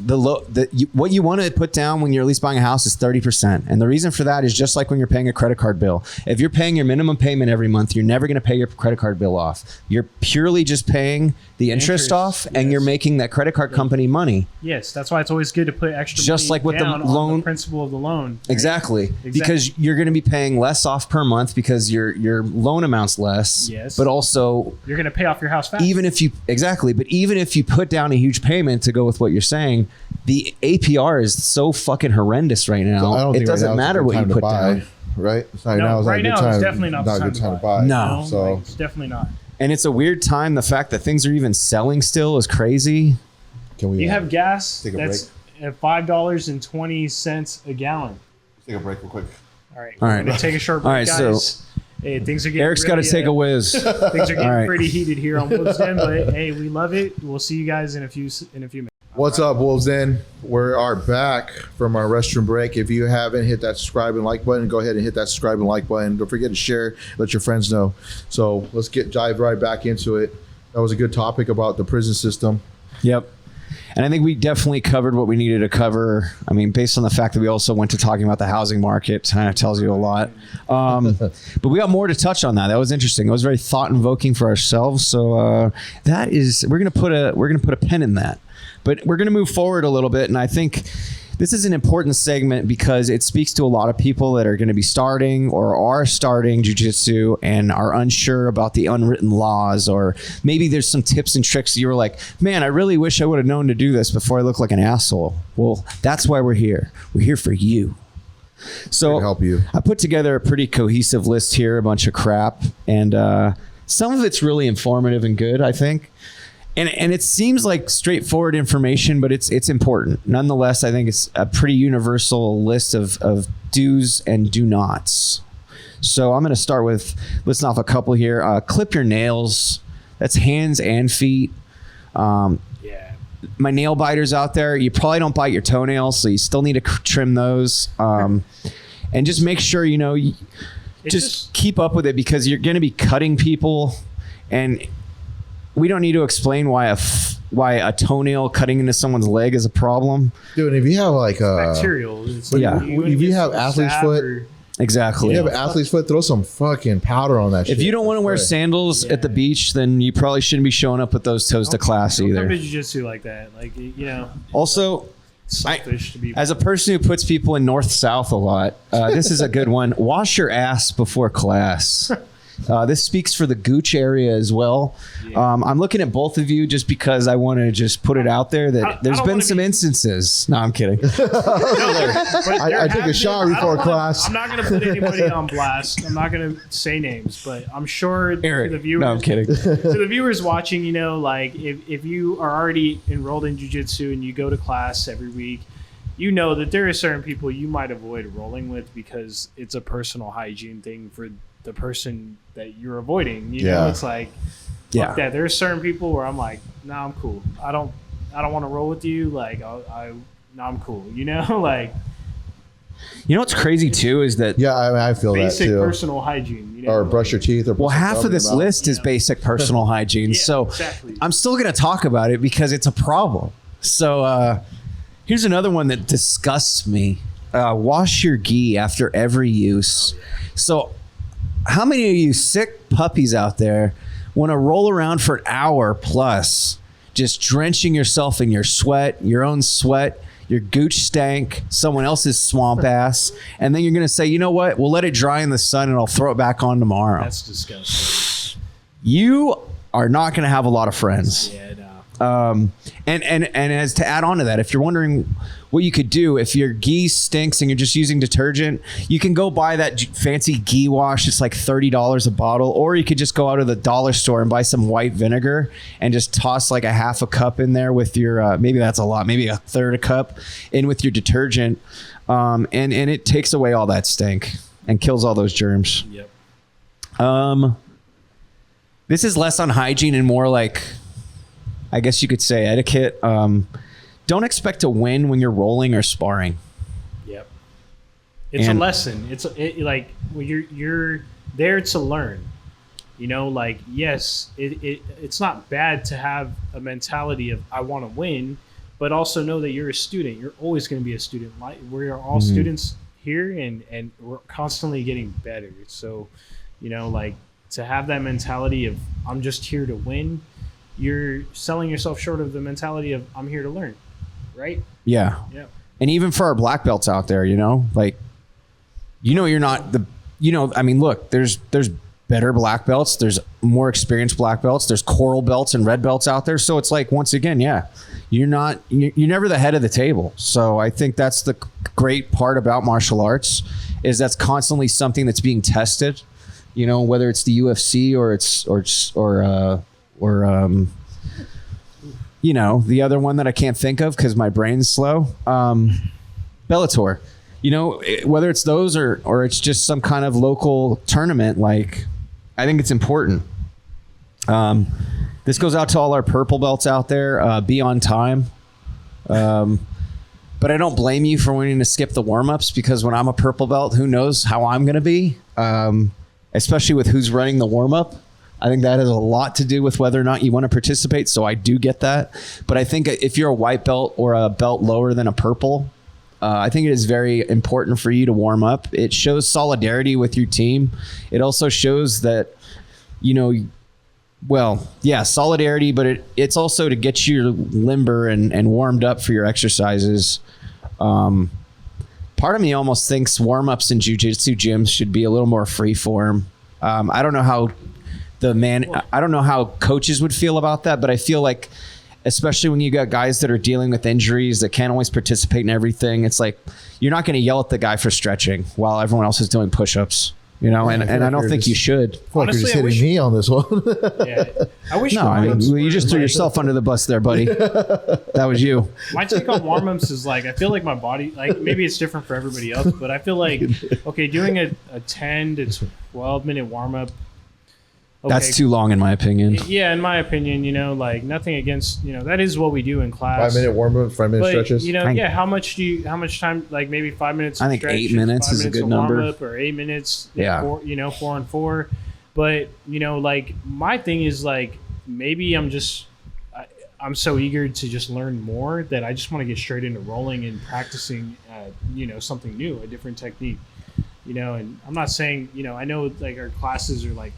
what you want to put down when you're at least buying a house is 30%. And the reason for that is just like when you're paying a credit card bill. If you're paying your minimum payment every month, you're never going to pay your credit card bill off. You're purely just paying the interest off, and you're making that credit card company money. Yes, that's why it's always good to put extra just money like with down the loan, on the principal of the loan. Right? Exactly. Because you're going to be paying less off per month because your loan amount's less. Yes. But also you're going to pay off your house fast. But even if you put down a huge payment to go with what you're saying, the APR is so fucking horrendous right now. So it doesn't matter what you put down. Right? It's definitely not a good time to buy. No. So it's definitely not. And it's a weird time. The fact that things are even selling still is crazy. You have gas take a that's at $5.20 a gallon. Let's take a break real quick. All right. We're going to take a short break, guys. So hey, things are getting Eric's got to take a whiz. Things are getting pretty heated here on Wolves Den, but hey, we love it. We'll see you guys in a few minutes. What's up, Wolves Den? We are back from our restroom break. If you haven't hit that subscribe and like button, go ahead and hit that subscribe and like button. Don't forget to share, let your friends know. So let's dive right back into it. That was a good topic about the prison system. Yep. And I think we definitely covered what we needed to cover. I mean, based on the fact that we also went to talking about the housing market, kind of tells you a lot. But we got more to touch on that. That was interesting. It was very thought-invoking for ourselves. So we're gonna put a pin in that. But we're gonna move forward a little bit, and I think this is an important segment because it speaks to a lot of people that are going to be starting or are starting jiu-jitsu and are unsure about the unwritten laws, or maybe there's some tips and tricks you were like, man, I really wish I would have known to do this before I look like an asshole. Well, that's why we're here. We're here for you. So help you. I put together a pretty cohesive list here, a bunch of crap, and some of it's really informative and good, I think. And it seems like straightforward information, but it's important. Nonetheless, I think it's a pretty universal list of do's and do nots. So I'm going to start with listing off a couple here. Clip your nails. That's hands and feet. My nail biters out there, you probably don't bite your toenails, so you still need to trim those. And just make sure, just keep up with it, because you're going to be cutting people, and we don't need to explain why a toenail cutting into someone's leg is a problem. Dude, if you have like bacterial, if you have athlete's foot, exactly. If you have an athlete's foot, throw some fucking powder on that shit. If you don't want to wear sandals at the beach, then you probably shouldn't be showing up with those toes to class either. Don't come to jiu-jitsu like that. Also, selfish to be. As a person who puts people in north-south a lot, this is a good one. Wash your ass before class. This speaks for the gooch area as well. I'm looking at both of you just because I want to just put it out there that there's been some instances. No, I'm kidding. I took a shower before class. I'm not going to put anybody on blast. I'm not going to say names, but I'm sure Eric, to the viewers. No, I'm kidding. To the viewers watching, if you are already enrolled in jiu-jitsu and you go to class every week, you know that there are certain people you might avoid rolling with because it's a personal hygiene thing for the person that you're avoiding. It's like, fuck that. There are certain people where I'm like, nah, I'm cool. I don't want to roll with you. Like, I'm cool. Like. What's crazy too is that I feel that too. Basic personal hygiene. Or brush your teeth. Or half of this list is basic personal hygiene. So exactly. I'm still going to talk about it because it's a problem. So Here's another one that disgusts me. Wash your gi after every use. So how many of you sick puppies out there want to roll around for an hour plus, just drenching yourself in your sweat, your own sweat, your gooch stank, someone else's swamp ass, and then you're going to say, you know what, we'll let it dry in the sun and I'll throw it back on tomorrow. That's disgusting. You are not going to have a lot of friends. Yeah, no. And as to add on to that, if you're wondering what you could do if your gi stinks and you're just using detergent, you can go buy that fancy gi wash. It's like $30 a bottle, or you could just go out of the dollar store and buy some white vinegar and just toss like a half a cup in there with your, maybe that's a lot, maybe a third a cup in with your detergent. And it takes away all that stink and kills all those germs. Yep. This is less on hygiene and more like, I guess you could say, etiquette. Don't expect to win when you're rolling or sparring. Yep. It's a lesson. It's like when you're there to learn. You know, like, yes, it's not bad to have a mentality of I want to win, but also know that you're a student. You're always going to be a student. Like, we are all students here, and we're constantly getting better. So, you know, like, to have that mentality of I'm just here to win, you're selling yourself short of the mentality of I'm here to learn, right? Yeah. Yeah. And even for our black belts out there, you know, like, you know, you're not the, you know, I mean, look, there's better black belts. There's more experienced black belts. There's coral belts and red belts out there. So it's like, once again, yeah, you're never the head of the table. So I think that's the great part about martial arts, is that's constantly something that's being tested, you know, whether it's the UFC or you know, the other one that I can't think of because my brain's slow, Bellator. You know, whether it's those or it's just some kind of local tournament, like, I think it's important. This goes out to all our purple belts out there. Be on time. But I don't blame you for wanting to skip the warm-ups, because when I'm a purple belt, who knows how I'm going to be, especially with who's running the warm-up. I think that has a lot to do with whether or not you want to participate. So I do get that. But I think if you're a white belt or a belt lower than a purple, I think it is very important for you to warm up. It shows solidarity with your team. It also shows that, you know, well, yeah, solidarity, but it's also to get you limber and warmed up for your exercises. Part of me almost thinks warm-ups in jiu-jitsu gyms should be a little more free form. I don't know how I don't know how coaches would feel about that, but I feel like, especially when you got guys that are dealing with injuries that can't always participate in everything, it's like, you're not going to yell at the guy for stretching while everyone else is doing push-ups, you know, and I don't think you should. I feel like you're just hitting me on this one. Yeah, I wish. No, I mean, you just threw yourself under the bus there, buddy. That was you. My take on warm-ups is like, I feel like my body, like, maybe it's different for everybody else, but I feel like, okay, doing a 10 to 12 minute warm-up, okay, that's too long, in my opinion. Yeah, in my opinion, you know, like, nothing against, you know, that is what we do in class. 5 minute warm-up, 5 minute But, stretches. you know, yeah, how much time, like, maybe 5 minutes? I think stretch, 8 minutes is a good number. Or 8 minutes, Yeah. 4 and 4. But, you know, like, my thing is, like, maybe I'm so eager to just learn more that I just want to get straight into rolling and practicing, you know, something new, a different technique. You know, and I'm not saying, you know, I know, like, our classes are like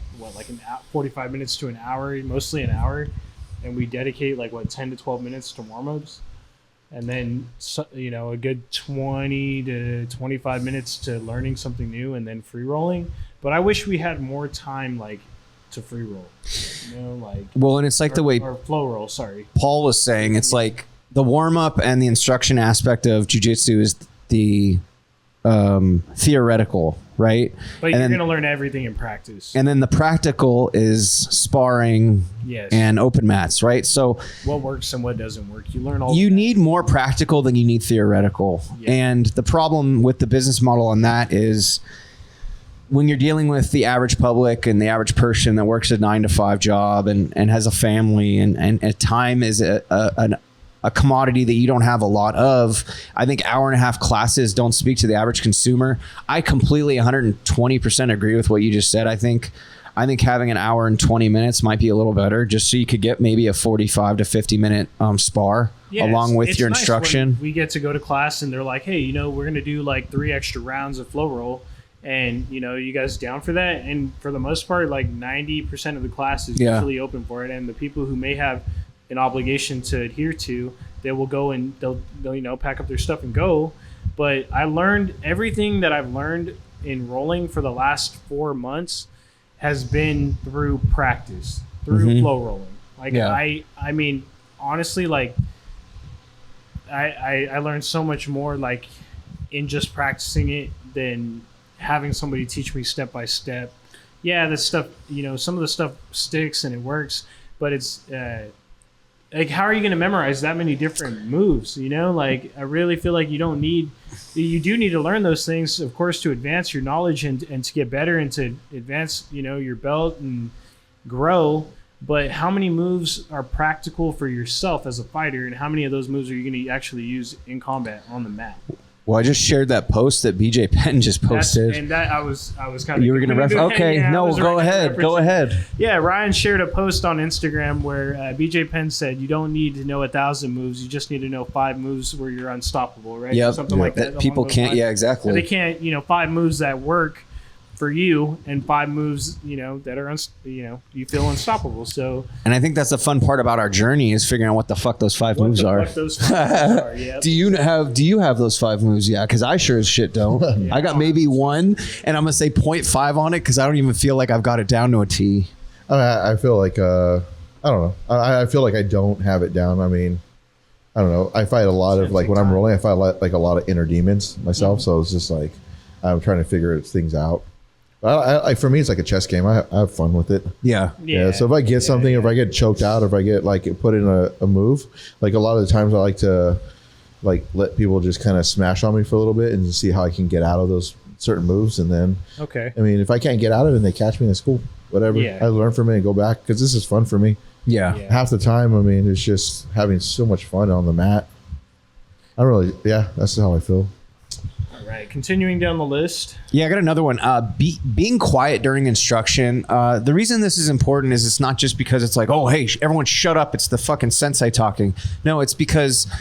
45 minutes to an hour, mostly an hour, and we dedicate like 10 to 12 minutes to warm-ups, and then, you know, a good 20 to 25 minutes to learning something new, and then free rolling. But I wish we had more time, like, to free roll, you know, like, well, and it's like the way or flow roll, sorry, Paul was saying, it's like the warm-up and the instruction aspect of jiu-jitsu is the theoretical, right? But you're going to learn everything in practice. And then the practical is sparring, yes, and open mats, right? So what works and what doesn't work. You learn all. You of that. need more practical than you need theoretical. Yeah. And the problem with the business model on that is, when you're dealing with the average public and the average person that works a 9-to-5 job and has a family and time is a commodity that you don't have a lot of. I think hour-and-a-half classes don't speak to the average consumer. I completely 120% agree with what you just said. I think I think having an hour and 20 minutes might be a little better, just so you could get maybe a 45 to 50 minute spar along with your instruction. We get to go to class and they're like, hey, you know, we're going to do like 3 extra rounds of flow roll. And, you know, you guys down for that? And for the most part, like 90% of the class is usually open for it. And the people who may have an obligation to adhere to, they will go and they'll you know, pack up their stuff and go. But I learned everything that I've learned in rolling for the last 4 months has been through practice, through flow rolling. Like I mean, honestly, like I learned so much more like in just practicing it than having somebody teach me step by step. Yeah, this stuff, you know, some of the stuff sticks and it works, but it's like, how are you going to memorize that many different moves? You know, like I really feel like you do need to learn those things, of course, to advance your knowledge and to get better and to advance, you know, your belt and grow. But how many moves are practical for yourself as a fighter, and how many of those moves are you going to actually use in combat on the mat? Well, I just shared that post that BJ Penn just posted. And that I was kind of... You were going to reference... Okay, go ahead. Go ahead. Yeah, Ryan shared a post on Instagram where BJ Penn said, you don't need to know 1,000 moves. You just need to know 5 moves where you're unstoppable, right? Yeah, something like that. People can't... Yeah, exactly. So they can't, you know, 5 moves that work for you and 5 moves, you know, that are, you know, you feel unstoppable. So... And I think that's the fun part about our journey is figuring out what the fuck those 5 moves are. Yep. Do you have those 5 moves? Yeah, because I sure as shit don't. I got maybe 1, and I'm gonna say 0.5 on it because I don't even feel like I've got it down to a T. I feel like I don't know. I feel like I don't have it down. I mean, I don't know. I fight a lot of like when I'm rolling. I fight like a lot of inner demons myself. So it's just like I'm trying to figure things out. For me, it's like a chess game. I have fun with it. Yeah. So if I get something, if I get choked out, if I get like put in a move, like a lot of the times I like to like let people just kind of smash on me for a little bit and see how I can get out of those certain moves. And then, I mean, if I can't get out of it and they catch me, that's cool. Whatever. I learn from it and go back because this is fun for me. Yeah. Half the time, I mean, it's just having so much fun on the mat. That's how I feel. Right, continuing down the list. Yeah, I got another one. Being quiet during instruction. The reason this is important is it's not just because it's like, oh, hey, everyone shut up. It's the fucking sensei talking. No, it's because,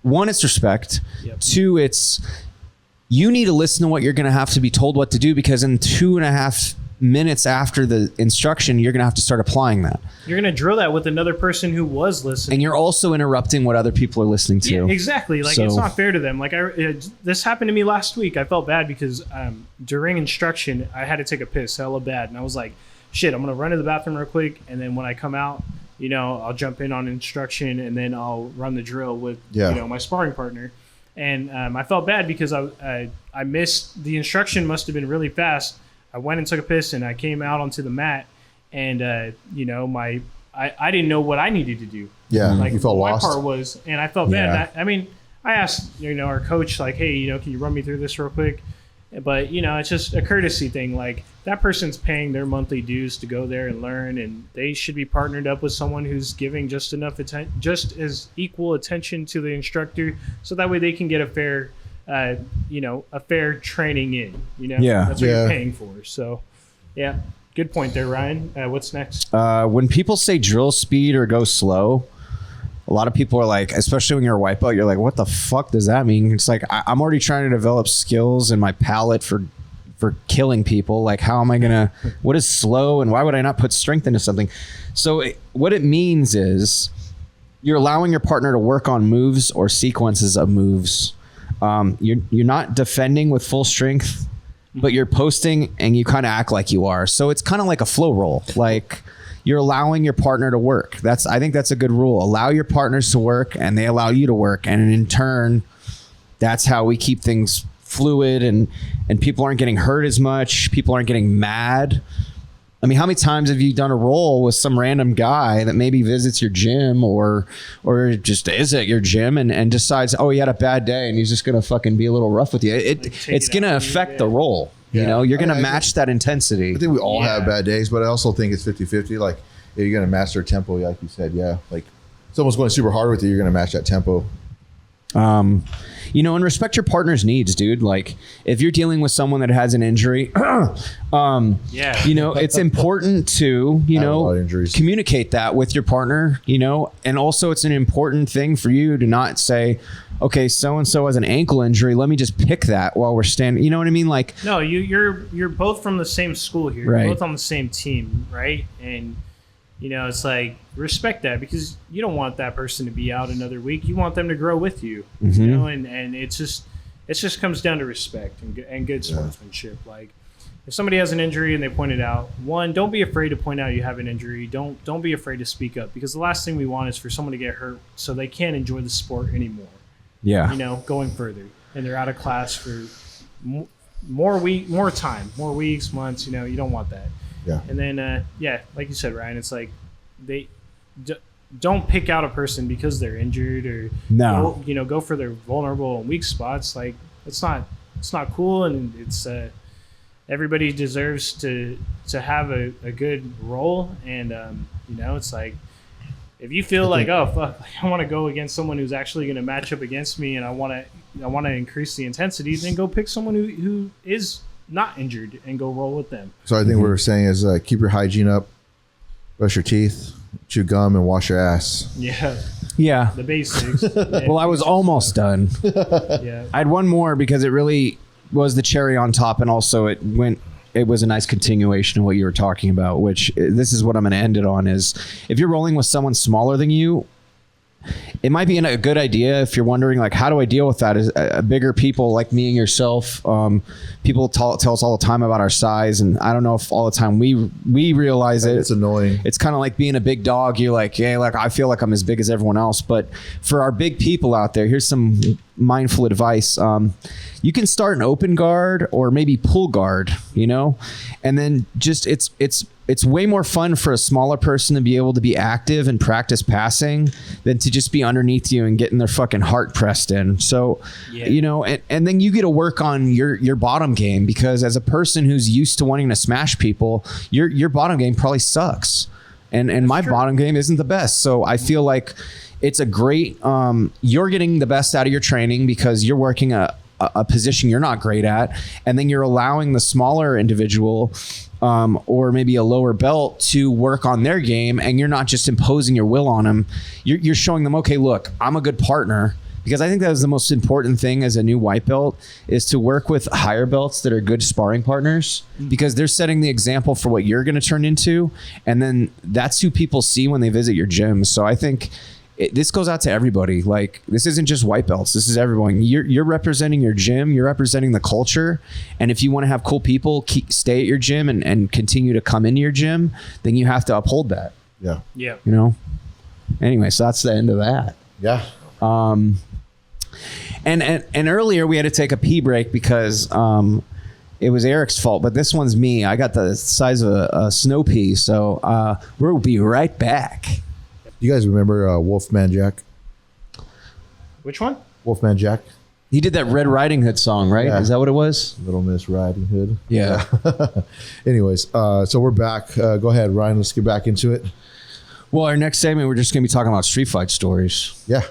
1, it's respect. Yep. 2, it's you need to listen to what you're going to have to be told what to do because in 2.5 minutes after the instruction, you're going to have to start applying that. You're going to drill that with another person who was listening. And you're also interrupting what other people are listening to. Yeah, exactly. Like, it's not fair to them. Like, this happened to me last week. I felt bad because during instruction, I had to take a piss hella bad. And I was like, shit, I'm going to run to the bathroom real quick. And then when I come out, you know, I'll jump in on instruction and then I'll run the drill with, you know, my sparring partner. And I felt bad because I missed the instruction. Must have been really fast. I went and took a piss and I came out onto the mat and, you know, I didn't know what I needed to do. Yeah, like, you felt lost. My part was, and I felt bad. I mean, I asked, you know, our coach, like, hey, you know, can you run me through this real quick? But, you know, it's just a courtesy thing. Like, that person's paying their monthly dues to go there and learn, and they should be partnered up with someone who's giving just enough just as equal attention to the instructor, so that way they can get a fair, you know, a fair training in. You know, that's what you're paying for. So, yeah, good point there, Ryan. What's next? When people say drill speed or go slow, a lot of people are like, especially when you're a white belt, you're like, what the fuck does that mean? It's like, I'm already trying to develop skills in my palate for killing people. Like, how am I going to, what is slow and why would I not put strength into something? So what it means is you're allowing your partner to work on moves or sequences of moves. You're not defending with full strength, but you're posting and you kind of act like you are. So it's kind of like a flow roll. Like, you're allowing your partner to work. I think that's a good rule. Allow your partners to work and they allow you to work. And in turn, that's how we keep things fluid and people aren't getting hurt as much. People aren't getting mad. I mean, how many times have you done a roll with some random guy that maybe visits your gym or just is at your gym and decides, oh, he had a bad day and he's just going to fucking be a little rough with you. It's going to affect the roll. You know, you're going to match that intensity. I think we all have bad days, but I also think it's 50-50. Like, if you're going to match their tempo, like you said, like, if someone's going super hard with you, you're going to match that tempo. You know, and respect your partner's needs, dude. Like, if you're dealing with someone that has an injury, you know, it's important to, you know, communicate that with your partner, you know, and also it's an important thing for you to not say, okay, so-and-so has an ankle injury, let me just pick that while we're standing. You know what I mean? Like, no, you're both from the same school here. Right. You're both on the same team, right? And, you know, it's like, respect that, because you don't want that person to be out another week. You want them to grow with you, you know, and it just comes down to respect and good sportsmanship. Like, if somebody has an injury and they point it out, one, don't be afraid to point out you have an injury. Don't be afraid to speak up, because the last thing we want is for someone to get hurt so they can't enjoy the sport anymore. Yeah. You know, going further, and they're out of class for more weeks, months. You know, you don't want that. Yeah. And then, like you said, Ryan, it's like don't pick out a person because they're injured or go for their vulnerable and weak spots. Like, it's not cool, and it's everybody deserves to have a good role, and you know, it's like, if you feel like, oh fuck, I want to go against someone who's actually going to match up against me, and I want to increase the intensity, then go pick someone who is not injured and go roll with them. So I think what we're saying is keep your hygiene up, brush your teeth, chew gum, and wash your ass. Yeah. The basics. Well, I was almost done. Yeah. I had one more because it really was the cherry on top, and also it was a nice continuation of what you were talking about, which this is what I'm going to end it on, is if you're rolling with someone smaller than you, it might be a good idea if you're wondering, like, how do I deal with that? Is bigger people like me and yourself, people tell us all the time about our size, and I don't know if all the time we realize it. It's annoying. It's kind of like being a big dog. You're like, yeah, like I feel like I'm as big as everyone else. But for our big people out there, here's some mindful advice. You can start an open guard or maybe pull guard, you know, and then just it's way more fun for a smaller person to be able to be active and practice passing than to just be underneath you and getting their fucking heart pressed in. So, you know, and then you get to work on your bottom game, because as a person who's used to wanting to smash people, your bottom game probably sucks. And my bottom game isn't the best. So I feel like it's a great, you're getting the best out of your training because you're working a position you're not great at, and then you're allowing the smaller individual or maybe a lower belt to work on their game, and you're not just imposing your will on them. You're showing them, okay, look, I'm a good partner, because I think that is the most important thing as a new white belt, is to work with higher belts that are good sparring partners, because they're setting the example for what you're going to turn into, and then that's who people see when they visit your gym. So I think this goes out to everybody. Like, this isn't just white belts. This is everyone. You're representing your gym. You're representing the culture. And if you want to have cool people stay at your gym and continue to come into your gym, then you have to uphold that. Yeah. Yeah. You know? Anyway, so that's the end of that. Yeah. And earlier we had to take a pee break because it was Eric's fault, but this one's me. I got the size of a snow pea. So we'll be right back. You guys remember Wolfman Jack? Which one? Wolfman Jack. He did that Red Riding Hood song, right? Yeah. Is that what it was? Little Miss Riding Hood. Yeah. Anyways, so we're back. Go ahead, Ryan. Let's get back into it. Well, our next segment, we're just going to be talking about street fight stories. Yeah.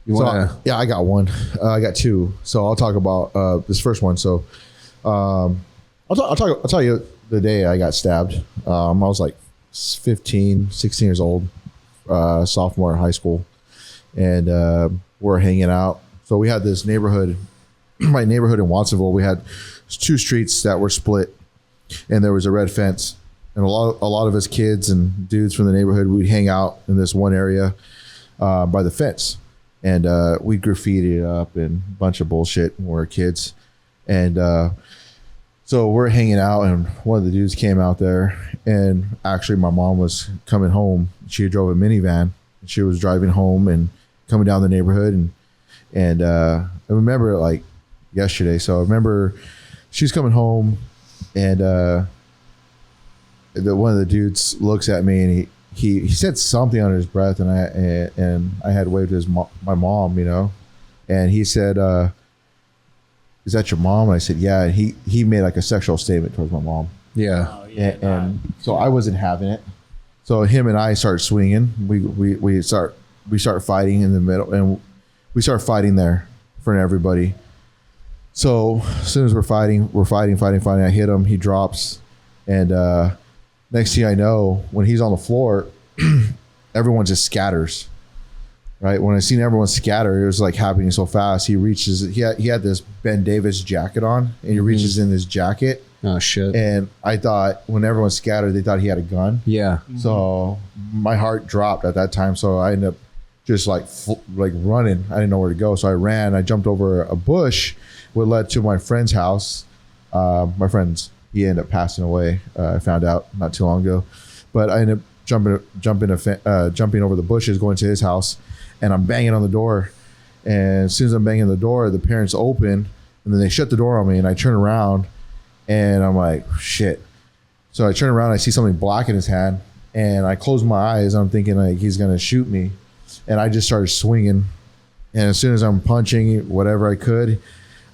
Yeah, I got one. I got two. So I'll talk about this first one. So I'll tell you the day I got stabbed. I was like 15, 16 years old. Sophomore in high school, and we're hanging out. So we had this neighborhood, my neighborhood in Watsonville. We had two streets that were split, and there was a red fence. And a lot of us kids and dudes from the neighborhood, we'd hang out in this one area by the fence, and we graffiti it up and a bunch of bullshit when we were kids. And so we're hanging out, and one of the dudes came out there, and actually my mom was coming home. She drove a minivan. She was driving home and coming down the neighborhood, and I remember it like yesterday. So I remember she's coming home, and one of the dudes looks at me, and he said something under his breath, and I had waved to my mom, you know, and he said, "Is that your mom?" And I said, "Yeah." And he made like a sexual statement towards my mom. Yeah. Oh, yeah, and so I wasn't having it. So him and I start swinging. We start fighting in the middle, and we start fighting there in front of everybody. So as soon as we're fighting. I hit him. He drops. And next thing I know, when he's on the floor, everyone just scatters. Right? When I seen everyone scatter, it was like happening so fast. He reaches, he had this Ben Davis jacket on, and he reaches in his jacket. Oh, shit. And I thought when everyone scattered, they thought he had a gun. Yeah. So my heart dropped at that time. So I ended up just like running. I didn't know where to go. So I ran. I jumped over a bush, what led to my friend's house. My friend's, he ended up passing away. I found out not too long ago. But I ended up jumping over the bushes, going to his house, and I'm banging on the door. And as soon as I'm banging the door, the parents open, and then they shut the door on me, and I turn around, and I'm like, shit. So I turn around, I see something black in his hand, and I close my eyes. I'm thinking like he's gonna shoot me, and I just started swinging. And as soon as I'm punching whatever I could,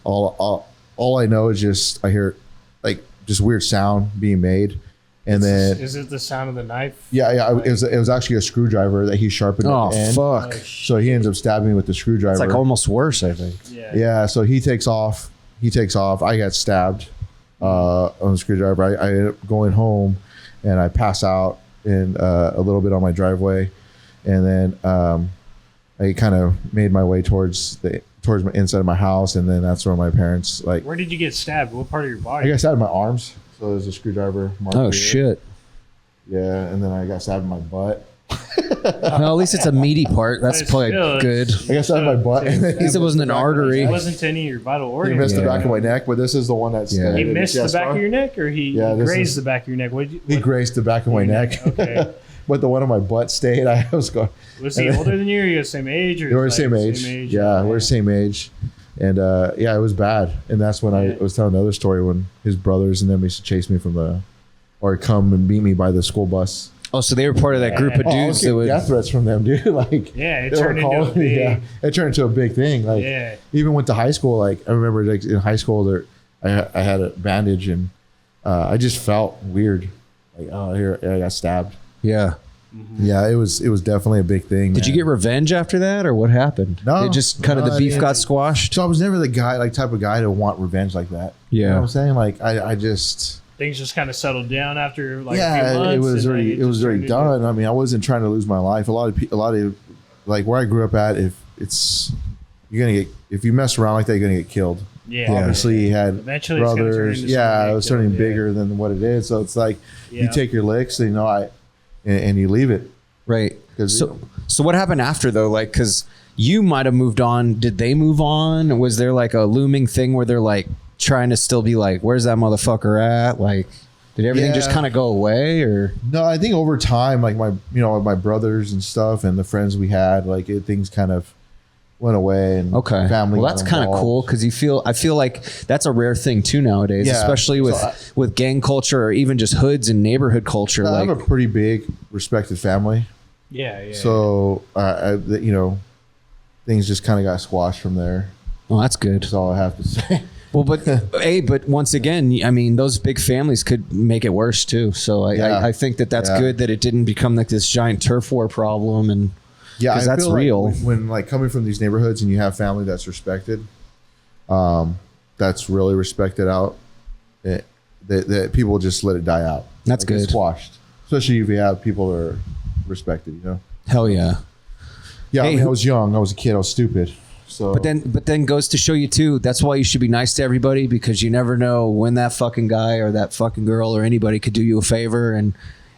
all I know is just I hear like just weird sound being made. And then is it the sound of the knife? Yeah. It was actually a screwdriver that he sharpened at the end. Fuck. So he ends up stabbing me with the screwdriver. It's like almost worse, I think. Yeah. So he takes off. I got stabbed on the screwdriver. I ended up going home, and I pass out in a little bit on my driveway, and then I kind of made my way towards my inside of my house, and then that's where my parents like. Where did you get stabbed? What part of your body? I got stabbed in my arms. So there's a screwdriver mark. Oh, here. shit. Yeah, and then I got stabbed in my butt. Well, at least it's a meaty part. That's probably good. I got stabbed in my butt. At least it wasn't an artery. It wasn't to any of your vital organs. He missed the back of my neck, but this is the one that's... Yeah. He missed the back of your neck, or he grazed the back of your neck? He grazed the back of my neck. Okay. But the one on my butt stayed. I was going... Was he older than you, or you the same age? Or they were the same age. Yeah, we're the same age. And it was bad. And that's when I was telling another story when his brothers and them used to chase me or come and beat me by the school bus. Oh, so they were part of that group of dudes that would... death threats from them, dude. Like, it turned into a big... it turned into a big thing. Like, even went to high school. Like, I remember like in high school, I had a bandage, and I just felt weird. Like, oh, here I got stabbed. Yeah. Yeah, it was definitely a big thing. Did you get revenge after that, or what happened? No, it just kind of the beef got squashed. So I was never the type of guy to want revenge like that. Yeah, you know what I'm saying? Like I just things just kind of settled down after like a few months. It was already done. I mean, I wasn't trying to lose my life. A lot of like where I grew up at, if you mess around like that, you're gonna get killed. Yeah, obviously he had eventually brothers. It was turning bigger than what it is. So it's like you take your licks, and and you leave it. Right. So what happened after though? Like, because you might have moved on. Did they move on? Was there like a looming thing where they're like trying to still be like, where's that motherfucker at? Like, did everything just kind of go away, or? No, I think over time, like my brothers and stuff and the friends we had, like things kind of went away, and family. Well, that's kind of cool because I feel like that's a rare thing too nowadays, especially with gang culture or even just hoods and neighborhood culture. I have a pretty big respected family. Yeah. So things just kind of got squashed from there. Well, that's good. That's all I have to say. Well, but once again, I mean, those big families could make it worse too. So I think that's good that it didn't become like this giant turf war problem, and because that's real. Like when like coming from these neighborhoods and you have family that's respected, that's really respected out. That people just let it die out. That's like good. It's squashed, especially if you have people that are respected. Hell yeah. Yeah, hey, I was young. I was a kid. I was stupid. So, but then goes to show you too. That's why you should be nice to everybody, because you never know when that fucking guy or that fucking girl or anybody could do you a favor.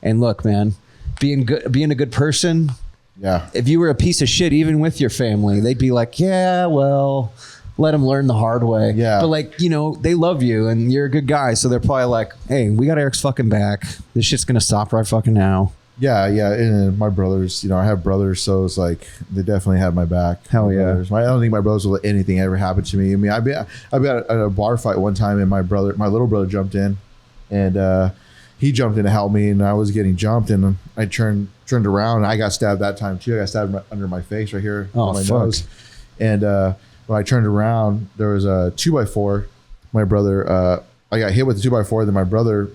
And look, man, being a good person. Yeah. If you were a piece of shit, even with your family, they'd be like, yeah, well, let them learn the hard way. Yeah. But like, they love you and you're a good guy, so they're probably like, hey, we got Eric's fucking back. This shit's gonna stop right fucking now. Yeah. And my brothers, I have brothers, so it's like they definitely have my back. Hell yeah. I don't think my brothers will let anything ever happen to me. I mean, I've been at a bar fight one time, and my little brother jumped in, and he jumped in to help me, and I was getting jumped, and I turned around, and I got stabbed that time too. I got stabbed under my face right here on my nose, and when I turned around, there was a 2x4. My brother, I got hit with the 2x4. Then my brother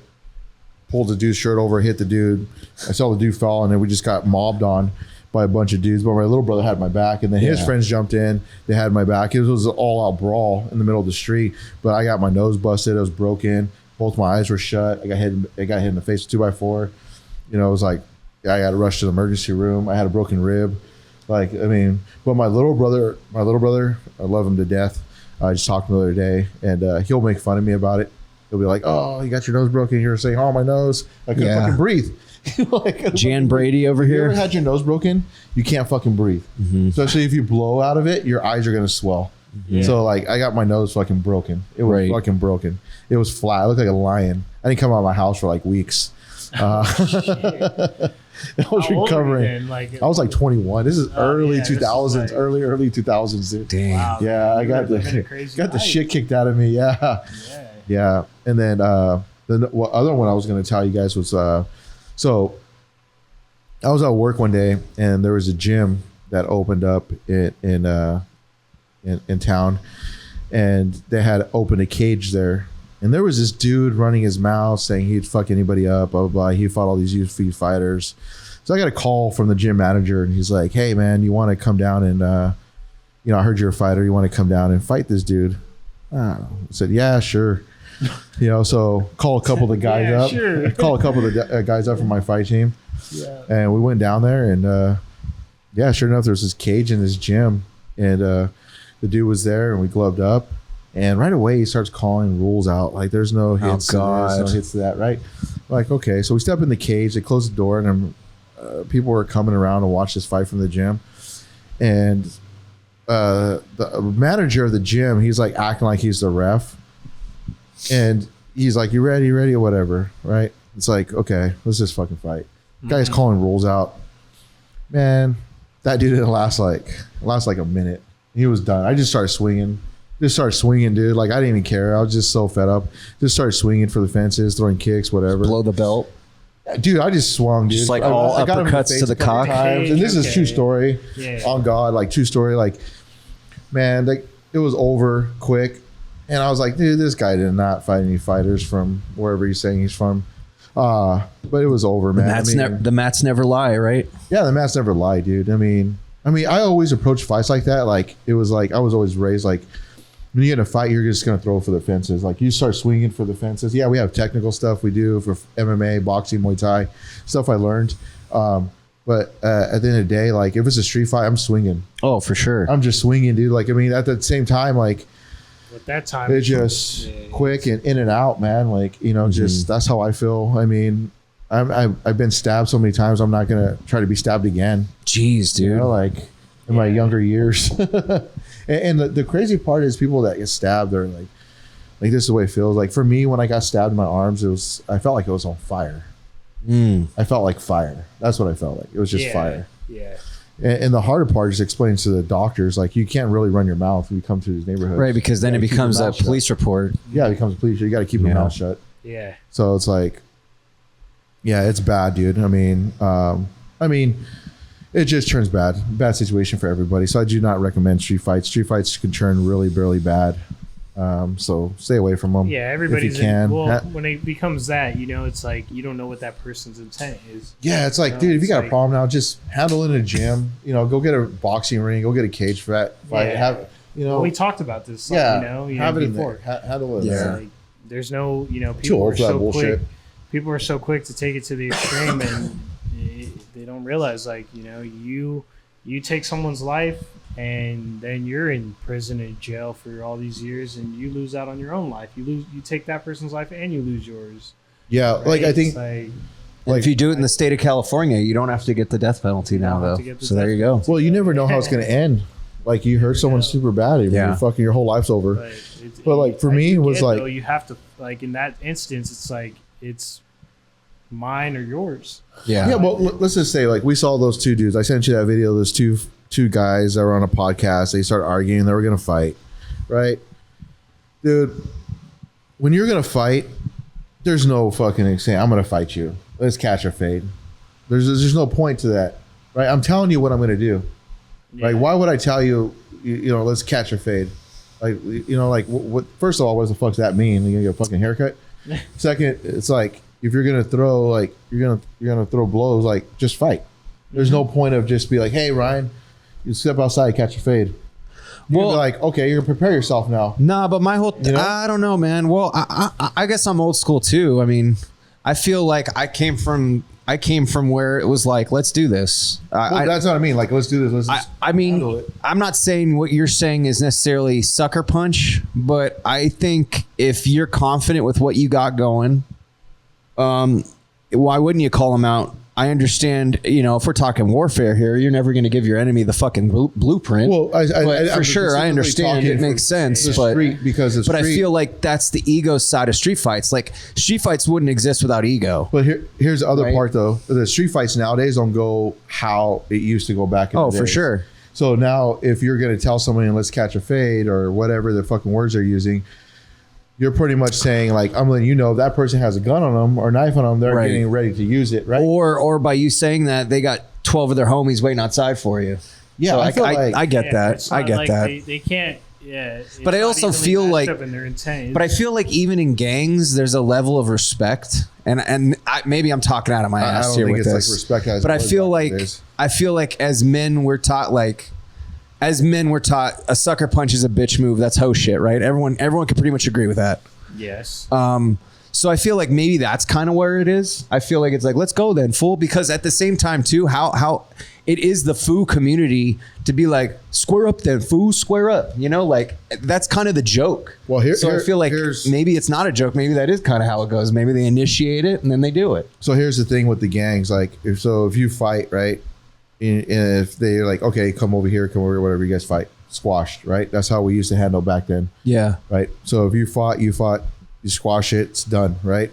pulled the dude's shirt over, hit the dude. I saw the dude fall, and then we just got mobbed on. by a bunch of dudes, but my little brother had my back, and then his friends jumped in. They had my back. It was an all-out brawl in the middle of the street, but I got my nose busted. I was broken. Both my eyes were shut. I got hit in the face with 2x4. You know, it was like I got rushed to the emergency room. I had a broken rib. Like, I mean, but my little brother, I love him to death. I just talked to him the other day, and he'll make fun of me about it. He'll be like, "Oh, you got your nose broken." You're saying, "Oh, my nose! I couldn't fucking breathe." Like, Jan Brady over you here. ever had your nose broken? You can't fucking breathe. Especially if you blow out of it, your eyes are gonna swell. So like, I got my nose fucking broken. It was fucking broken. It was flat. I looked like a lion. I didn't come out of my house for like weeks. I was recovering. I was like 21. This is early 2000s, early 2000s, dude. Dang. Wow, Yeah, I got the shit kicked out of me. Yeah. And then the other one I was going to tell you guys was so I was at work one day, and there was a gym that opened up in town, and they had opened a cage there. And there was this dude running his mouth saying he'd fuck anybody up, blah, blah, blah. He fought all these UFC fighters. So I got a call from the gym manager, and he's like, "Hey, man, you want to come down and, I heard you're a fighter. You want to come down and fight this dude?" I said, "Yeah, sure." So call a couple of the guys up. Sure. Call a couple of the guys up from my fight team. Yeah. And we went down there, and, sure enough, there's this cage in this gym. And the dude was there, and we gloved up. And right away, he starts calling rules out. Like, there's no hits to this, no hits to that, right? Like, okay. So we step in the cage. They close the door, and people were coming around to watch this fight from the gym. And the manager of the gym, he's like acting like he's the ref. And he's like, "You ready? You ready?" or whatever, right? It's like, okay, let's just fucking fight. Guy's calling rules out. Man, that dude didn't last like a minute. He was done. I just started swinging. Dude. Like, I didn't even care. I was just so fed up. Just started swinging for the fences, throwing kicks, whatever. Below the belt. Dude, I just swung, dude. Just like all uppercuts to the cock. And this is true story. Yeah. On God, like true story. Like, man, like, it was over quick. And I was like, dude, this guy did not fight any fighters from wherever he's saying he's from. But it was over, man. The mats never lie, right? Yeah, the mats never lie, dude. I mean, I always approach fights like that. Like, it was like, I was always raised like, when you get in a fight, you're just going to throw for the fences. Like, you start swinging for the fences. Yeah, we have technical stuff we do for MMA, boxing, Muay Thai, stuff I learned. But at the end of the day, like, if it's a street fight, I'm swinging. Oh, for sure. I'm just swinging, dude. Like, I mean, at the same time, like, at that time, it's just quick and in and out, man. Like, just that's how I feel. I mean, I've been stabbed so many times. I'm not going to try to be stabbed again. Jeez, dude. Like, in my younger years. And the crazy part is people that get stabbed, they're like this is the way it feels. Like, for me, when I got stabbed in my arms, I felt like it was on fire. I felt like fire. That's what I felt like. It was just fire. Yeah. And the harder part is explaining to the doctors, like, you can't really run your mouth when you come to these neighborhoods. Right, because then it becomes a police report. Yeah, it becomes a police. You got to keep your mouth shut. Yeah. So it's like, yeah, it's bad, dude. I mean, it just turns bad situation for everybody. So I do not recommend street fights. Street fights can turn really, really bad. So stay away from them. Yeah, everybody's if you can. When it becomes that, it's like you don't know what that person's intent is. Yeah, it's like, dude, if you got a problem now, just handle it in a gym. Go get a boxing ring, go get a cage fight. Have we talked about this. Have it before. Handle it there. Like, there's no, people are so quick. People are so quick to take it to the extreme, and they don't realize, like, you take someone's life, and then you're in prison and jail for all these years, and you lose out on your own life. You take that person's life, and you lose yours. Yeah, right? Like, I think, like, if you do it in the state of California, you don't have to get the death penalty now, though. So there you go. Well, you never know how it's going to end. Like, you hurt someone super bad, your whole life's over. But like, for me, it was like, you have to, like, in that instance, it's like, it's mine or yours. Yeah. Well, let's just say, like, we saw those two dudes. I sent you that video. Those two guys that were on a podcast. They started arguing. They were going to fight, right? Dude, when you're going to fight, there's no fucking saying, I'm going to fight you. Let's catch a fade. There's no point to that, right? I'm telling you what I'm going to do. Like, why would I tell you, let's catch a fade? Like, what? First of all, what the fuck does that mean? You're going to get a fucking haircut? Second, it's like, if you're going to throw, like, you're gonna throw blows, like, just fight. There's no point of just be like, hey, Ryan, you step outside, catch a fade. You're like, okay, you're gonna prepare yourself now. Nah, but my whole, I don't know, man. Well, I guess I'm old school too. I mean, I feel like I came from where it was like, let's do this. That's what I mean. Like, let's do this. I'm not saying what you're saying is necessarily sucker punch, but I think if you're confident with what you got going, why wouldn't you call them out? I understand, if we're talking warfare here, you're never going to give your enemy the fucking blueprint. Well, for sure, I understand. It makes sense. But I feel like that's the ego side of street fights. Like, street fights wouldn't exist without ego. But here's the other part, though. The street fights nowadays don't go how it used to go back in the days. For sure. So now if you're going to tell somebody, let's catch a fade or whatever the fucking words they're using, you're pretty much saying, like, I'm letting you know if that person has a gun on them or a knife on them, they're getting ready to use it, right? Or by you saying that, they got 12 of their homies waiting outside for you. Yeah, so I get that. I get that. They can't. Yeah. But I also feel like, but I feel like even in gangs, there's a level of respect, and maybe I'm talking out of my ass here with this. Like respect, but I feel like as men we're taught a sucker punch is a bitch move. That's hoe shit, right? Everyone can pretty much agree with that. Yes. So I feel like maybe that's kind of where it is. I feel like it's like, let's go then, fool. Because at the same time too, how it is the foo community to be like, square up then, foo, square up. Like, that's kind of the joke. Well, I feel like maybe it's not a joke. Maybe that is kind of how it goes. Maybe they initiate it and then they do it. So here's the thing with the gangs. Like, if you fight, right? And if they're like, okay, come over here, whatever, you guys fight, squashed, right? That's how we used to handle back then. Yeah. Right. So if you fought, you squash it, it's done, right?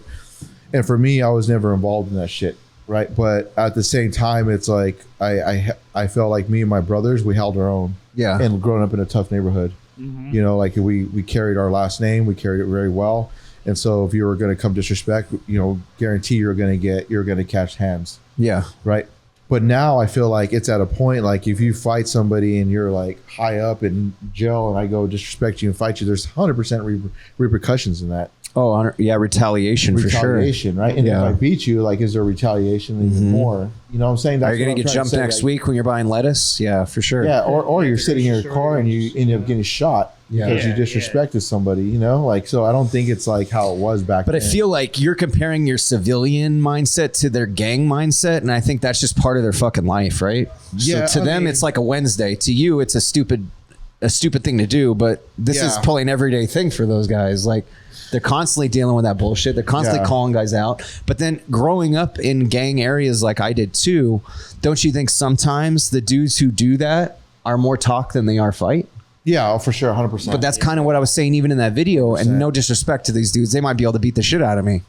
And for me, I was never involved in that shit, right? But at the same time, it's like I felt like me and my brothers, we held our own. Yeah. And growing up in a tough neighborhood, like we carried our last name, we carried it very well. And so if you were going to come disrespect, guarantee you're going to catch hands. Yeah. Right. But now I feel like it's at a point, like if you fight somebody and you're like high up in jail and I go disrespect you and fight you, there's 100% repercussions in that. Oh, yeah, retaliation for sure. Retaliation, right? And if I beat you, like, is there retaliation even more? You know what I'm saying? Are you going to get jumped next week when you're buying lettuce? Yeah, for sure. Yeah, or you're sitting in your car and you end up getting shot because you disrespected somebody, like, so I don't think it's like how it was back then. But I feel like you're comparing your civilian mindset to their gang mindset, and I think that's just part of their fucking life, right? Yeah. So to them, it's like a Wednesday. To you, it's a stupid thing to do, but this is probably an everyday thing for those guys. Like, they're constantly dealing with that bullshit. They're constantly calling guys out. But then growing up in gang areas like I did too, don't you think sometimes the dudes who do that are more talk than they are fight? Yeah, for sure, 100%. But that's kind of what I was saying even in that video. 100%. And no disrespect to these dudes. They might be able to beat the shit out of me.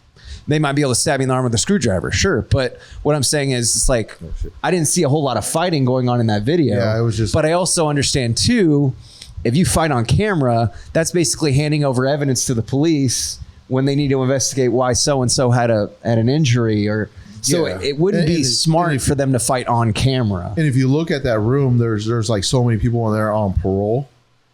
They might be able to stab me in the arm with a screwdriver, sure. But what I'm saying is, it's like, I didn't see a whole lot of fighting going on in that video. Yeah, it was just... But I also understand too, if you fight on camera, that's basically handing over evidence to the police when they need to investigate why so-and-so had an injury, or so it wouldn't be smart for them to fight on camera. And if you look at that room, there's like so many people in there on parole.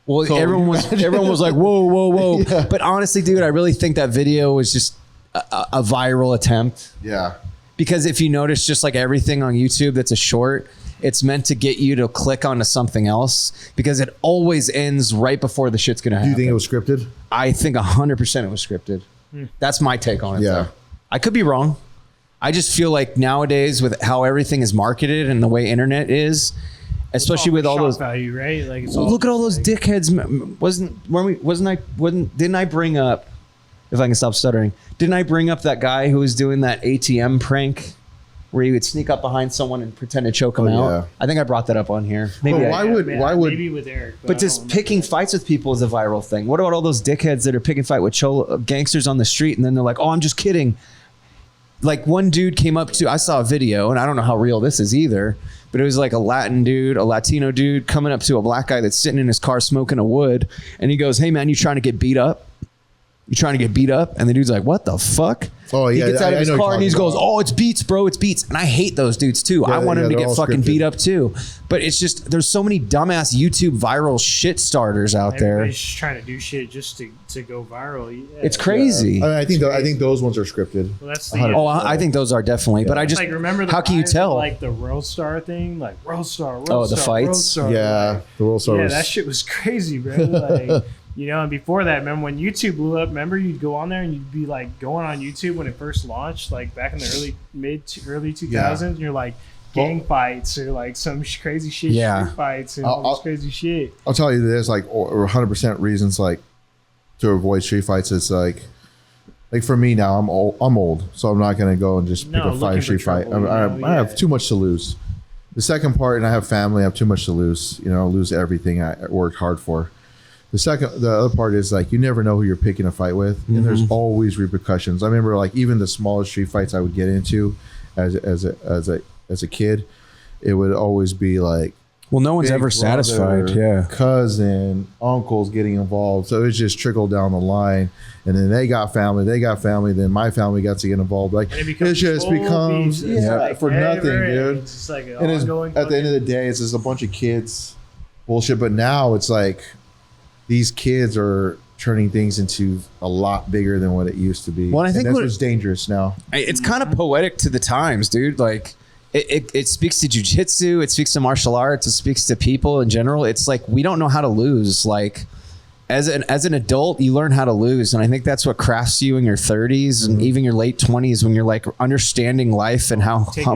Well, so everyone was like, whoa. Yeah. But honestly, dude, I really think that video was just a viral attempt. Yeah. Because if you notice, just like everything on YouTube that's a short, it's meant to get you to click onto something else, because it always ends right before the shit's going to happen. Do you think it was scripted? I think 100% it was scripted. That's my take on it. Yeah. Though. I could be wrong. I just feel like nowadays, with how everything is marketed and the way internet is, especially with all those value, right? Like, look at all those dickheads. Didn't I bring up, if I can stop stuttering, didn't I bring up that guy who was doing that ATM prank where you would sneak up behind someone and pretend to choke them out? Yeah. I think I brought that up on here. Maybe why would maybe with Eric? But just picking fights with people is a viral thing. What about all those dickheads that are picking fight with gangsters on the street, and then they're like, "Oh, I'm just kidding." Like, one dude came up to, I saw a video, and I don't know how real this is either, but it was like a Latino dude coming up to a black guy that's sitting in his car smoking a wood, and he goes, "Hey man, you trying to get beat up?" You trying to get beat up? And the dude's like, what the fuck? Oh, yeah. He gets out of his I know car and he you're goes, talking about. oh, it's beats, bro. It's beats. And I hate those dudes too. I want him to they're get all fucking scripted. beat up too. But it's just, there's so many dumbass YouTube viral shit starters out there. Everybody's just trying to do shit just to go viral. Yeah. It's crazy. I think those ones are scripted. Well, that's the Oh, I think those are definitely. But I just, like, remember the how can you rise of, tell? like the World Star thing, like World Star. Oh, the Star, World fights? Star. Yeah, Like, the World Star yeah, was- that shit was crazy, bro. Like, you know, and before that, remember when YouTube blew up? Remember you'd go on there and you'd be like going on YouTube when it first launched, like back in the early 2000s. And you're like gang fights or like some crazy shit, street fights and all this crazy shit. I'll tell you this, like, or 100% reasons like to avoid street fights. It's like for me now, I'm old, so I'm not gonna go and just pick a looking street for fight. trouble, I have too much to lose. The second part, and I have family, I have too much to lose. You know, lose everything I worked hard for. The other part is like you never know who you're picking a fight with, and there's always repercussions. I remember like even the smallest street fights I would get into as a kid, it would always be like, well, no one's big ever satisfied. brother, Yeah. cousin, uncles getting involved. So it just trickled down the line, and then they got family. Then my family got to get involved. Like And it just full becomes beef. It's like for nothing, never ends. dude. It's just like an And ongoing at the end of the day, it's just a bunch of kids bullshit. But now it's like these kids are turning things into a lot bigger than what it used to be. Well, I think that's what- what's dangerous now. It's kind of poetic to the times, dude. Like it speaks to jiu-jitsu, it speaks to martial arts, it speaks to people in general. It's like we don't know how to lose. Like as an adult, you learn how to lose, and I think that's what crafts you in your 30s and even your late 20s when you're like understanding life and how taking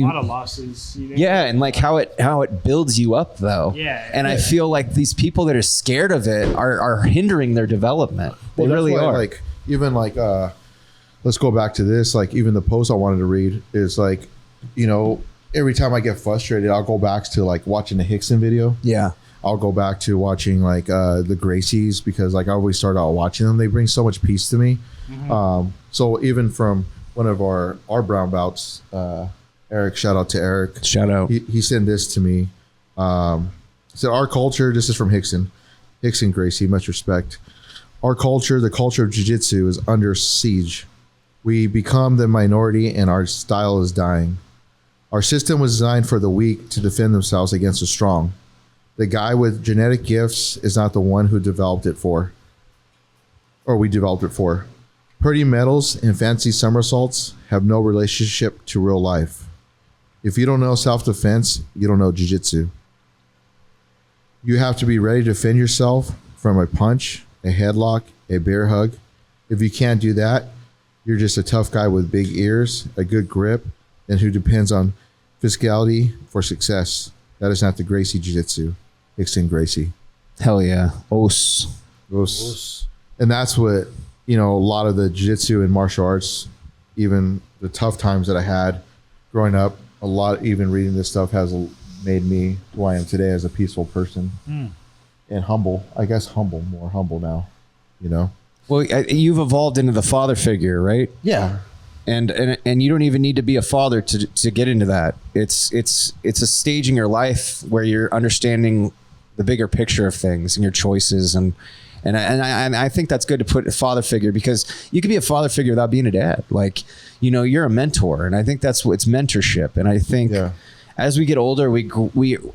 a lot of losses. You know? yeah, and like how it builds you up though. Yeah. And I feel like these people that are scared of it are hindering their development. They Well, really that's why, are. Like even like let's go back to this. Like even the post I wanted to read is like, you know, every time I get frustrated, I'll go back to like watching the Hickson video. Yeah. I'll go back to watching like the Gracies because like I always start out watching them. They bring so much peace to me. So even from one of our brown belts, Eric, shout out to Eric. Shout out. He sent this to me. So our culture, this is from Hickson Gracie, much respect. Our culture, the culture of jiu-jitsu is under siege. We become the minority and our style is dying. Our system was designed for the weak to defend themselves against the strong. The guy with genetic gifts is not the one who developed it for, or we developed it for. Pretty medals and fancy somersaults have no relationship to real life. If you don't know self-defense, you don't know jiu-jitsu. You have to be ready to defend yourself from a punch, a headlock, a bear hug. If you can't do that, you're just a tough guy with big ears, a good grip, and who depends on physicality for success. That is not the Gracie Jiu-Jitsu. Hickson Gracie. Hell yeah. Os. And that's what, you know, a lot of the jiu-jitsu and martial arts, even the tough times that I had growing up, a lot, even reading this stuff has made me who I am today as a peaceful person and humble. I guess more humble now, you know? Well, you've evolved into the father figure, right? Yeah. And you don't even need to be a father to get into that. It's a stage in your life where you're understanding the bigger picture of things and your choices and I think that's good to put a father figure because you can be a father figure without being a dad. Like, you know, you're a mentor, and I think that's what it's mentorship. And I think as we get older,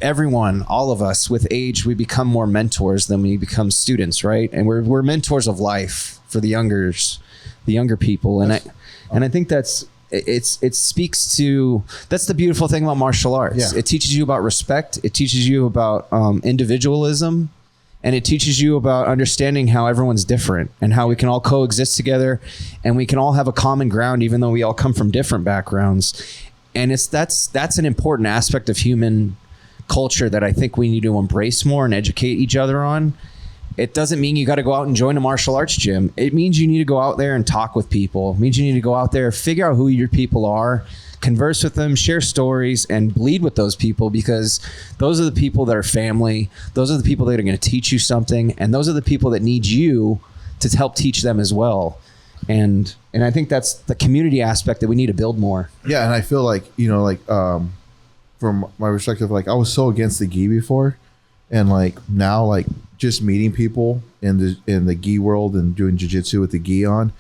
everyone, all of us with age, we become more mentors than we become students, right? And we're mentors of life for the younger people, and I think it speaks to, that's the beautiful thing about martial arts. Yeah. It teaches you about respect. It teaches you about individualism, and it teaches you about understanding how everyone's different and how we can all coexist together and we can all have a common ground, even though we all come from different backgrounds. And that's an important aspect of human culture that I think we need to embrace more and educate each other on. It doesn't mean you got to go out and join a martial arts gym. It means you need to go out there and talk with people. It means you need to go out there, figure out who your people are, converse with them, share stories, and bleed with those people, because those are the people that are family. Those are the people that are going to teach you something, and those are the people that need you to help teach them as well. And I think that's the community aspect that we need to build more. Yeah, and I feel like, you know, like from my perspective, like I was so against the gi before, and like now, like just meeting people in the gi world and doing jiu-jitsu with the gi on.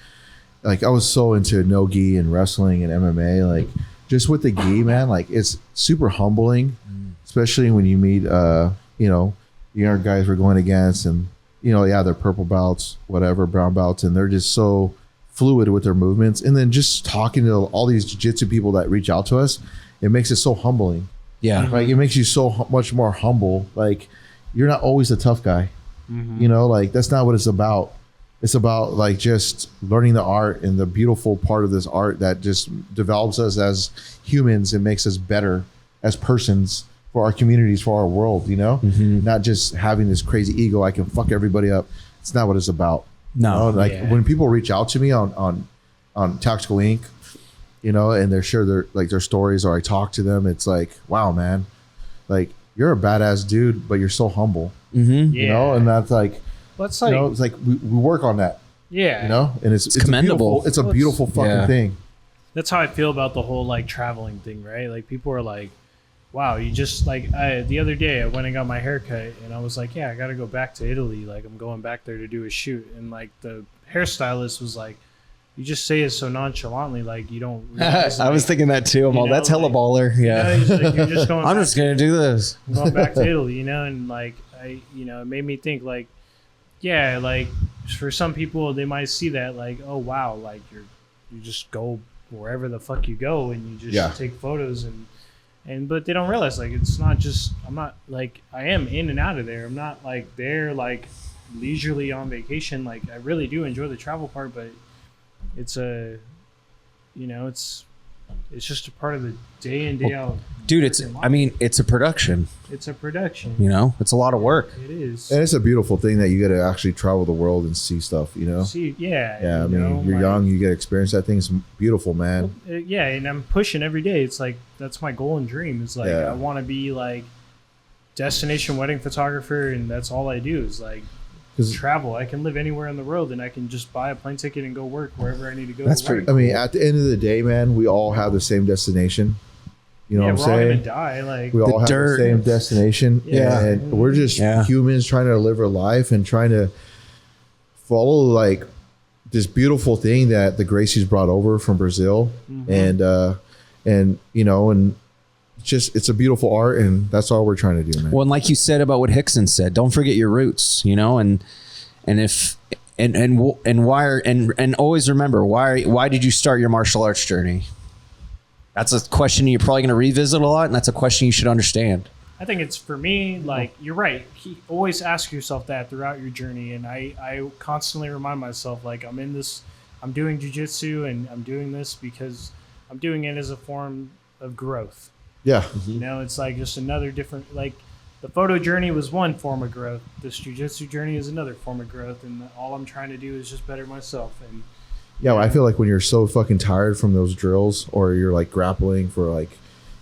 Like I was so into no gi and wrestling and MMA. Like just with the gi, man, like it's super humbling, especially when you meet younger guys we're going against, and they're purple belts, whatever, brown belts, and they're just so fluid with their movements. And then just talking to all these jiu-jitsu people that reach out to us, it makes it so humbling. Yeah. Like it makes you so much more humble. Like you're not always the tough guy. Like that's not what it's about. It's about like just learning the art and the beautiful part of this art that just develops us as humans and makes us better as persons for our communities, for our world, not just having this crazy ego. I can fuck everybody up. It's not what it's about. No. When people reach out to me on Tactical Inc., and they share their stories, or I talk to them, it's like, wow, man, like you're a badass dude, but you're so humble, and that's like, it's like, it's like we work on that, and it's commendable. It's a beautiful fucking thing. That's how I feel about the whole like traveling thing, right? Like people are like, wow, you just like, the other day I went and got my hair cut, and I was like, yeah, I got to go back to Italy. Like I'm going back there to do a shoot. And like the hairstylist was like, you just say it so nonchalantly, like you don't realize, I was thinking that too. I'm all, that's hella baller. Yeah. He's like, you're just going I'm just going to do this. I'm going back to Italy, and like, it made me think like, yeah, like for some people they might see that like, oh wow, like you just go wherever the fuck you go and you just take photos and but they don't realize like it's not just, I'm not like, I am in and out of there. I'm not like there like leisurely on vacation. Like I really do enjoy the travel part, but it's it's just a part of the day in day out. Dude, it's a production. It's a production. It's a lot of work. It is. And it's a beautiful thing that you get to actually travel the world and see stuff, Yeah. I mean, you're young, you get to experience that thing. It's beautiful, man. Yeah, and I'm pushing every day. It's like, that's my goal and dream. It's like, I want to be like destination wedding photographer, and that's all I do is like travel. I can live anywhere in the world, and I can just buy a plane ticket and go work wherever I need to go. That's pretty. I mean, at the end of the day, man, we all have the same destination. You know what I'm saying? We're all gonna die. Like we all have the same destination. And we're just humans trying to live our life and trying to follow like this beautiful thing that the Gracies brought over from Brazil, and it's a beautiful art, and that's all we're trying to do, man. Well, and like you said about what Hickson said, don't forget your roots, and always remember why did you start your martial arts journey? That's a question you're probably going to revisit a lot, and that's a question you should understand. I think it's, for me, like, you're right. Always ask yourself that throughout your journey, and I constantly remind myself, like, I'm doing jiu-jitsu, and I'm doing this because I'm doing it as a form of growth. Yeah. It's like just another different, like, the photo journey was one form of growth. This jiu-jitsu journey is another form of growth, and all I'm trying to do is just better myself. And well, I feel like when you're so fucking tired from those drills, or you're like grappling for like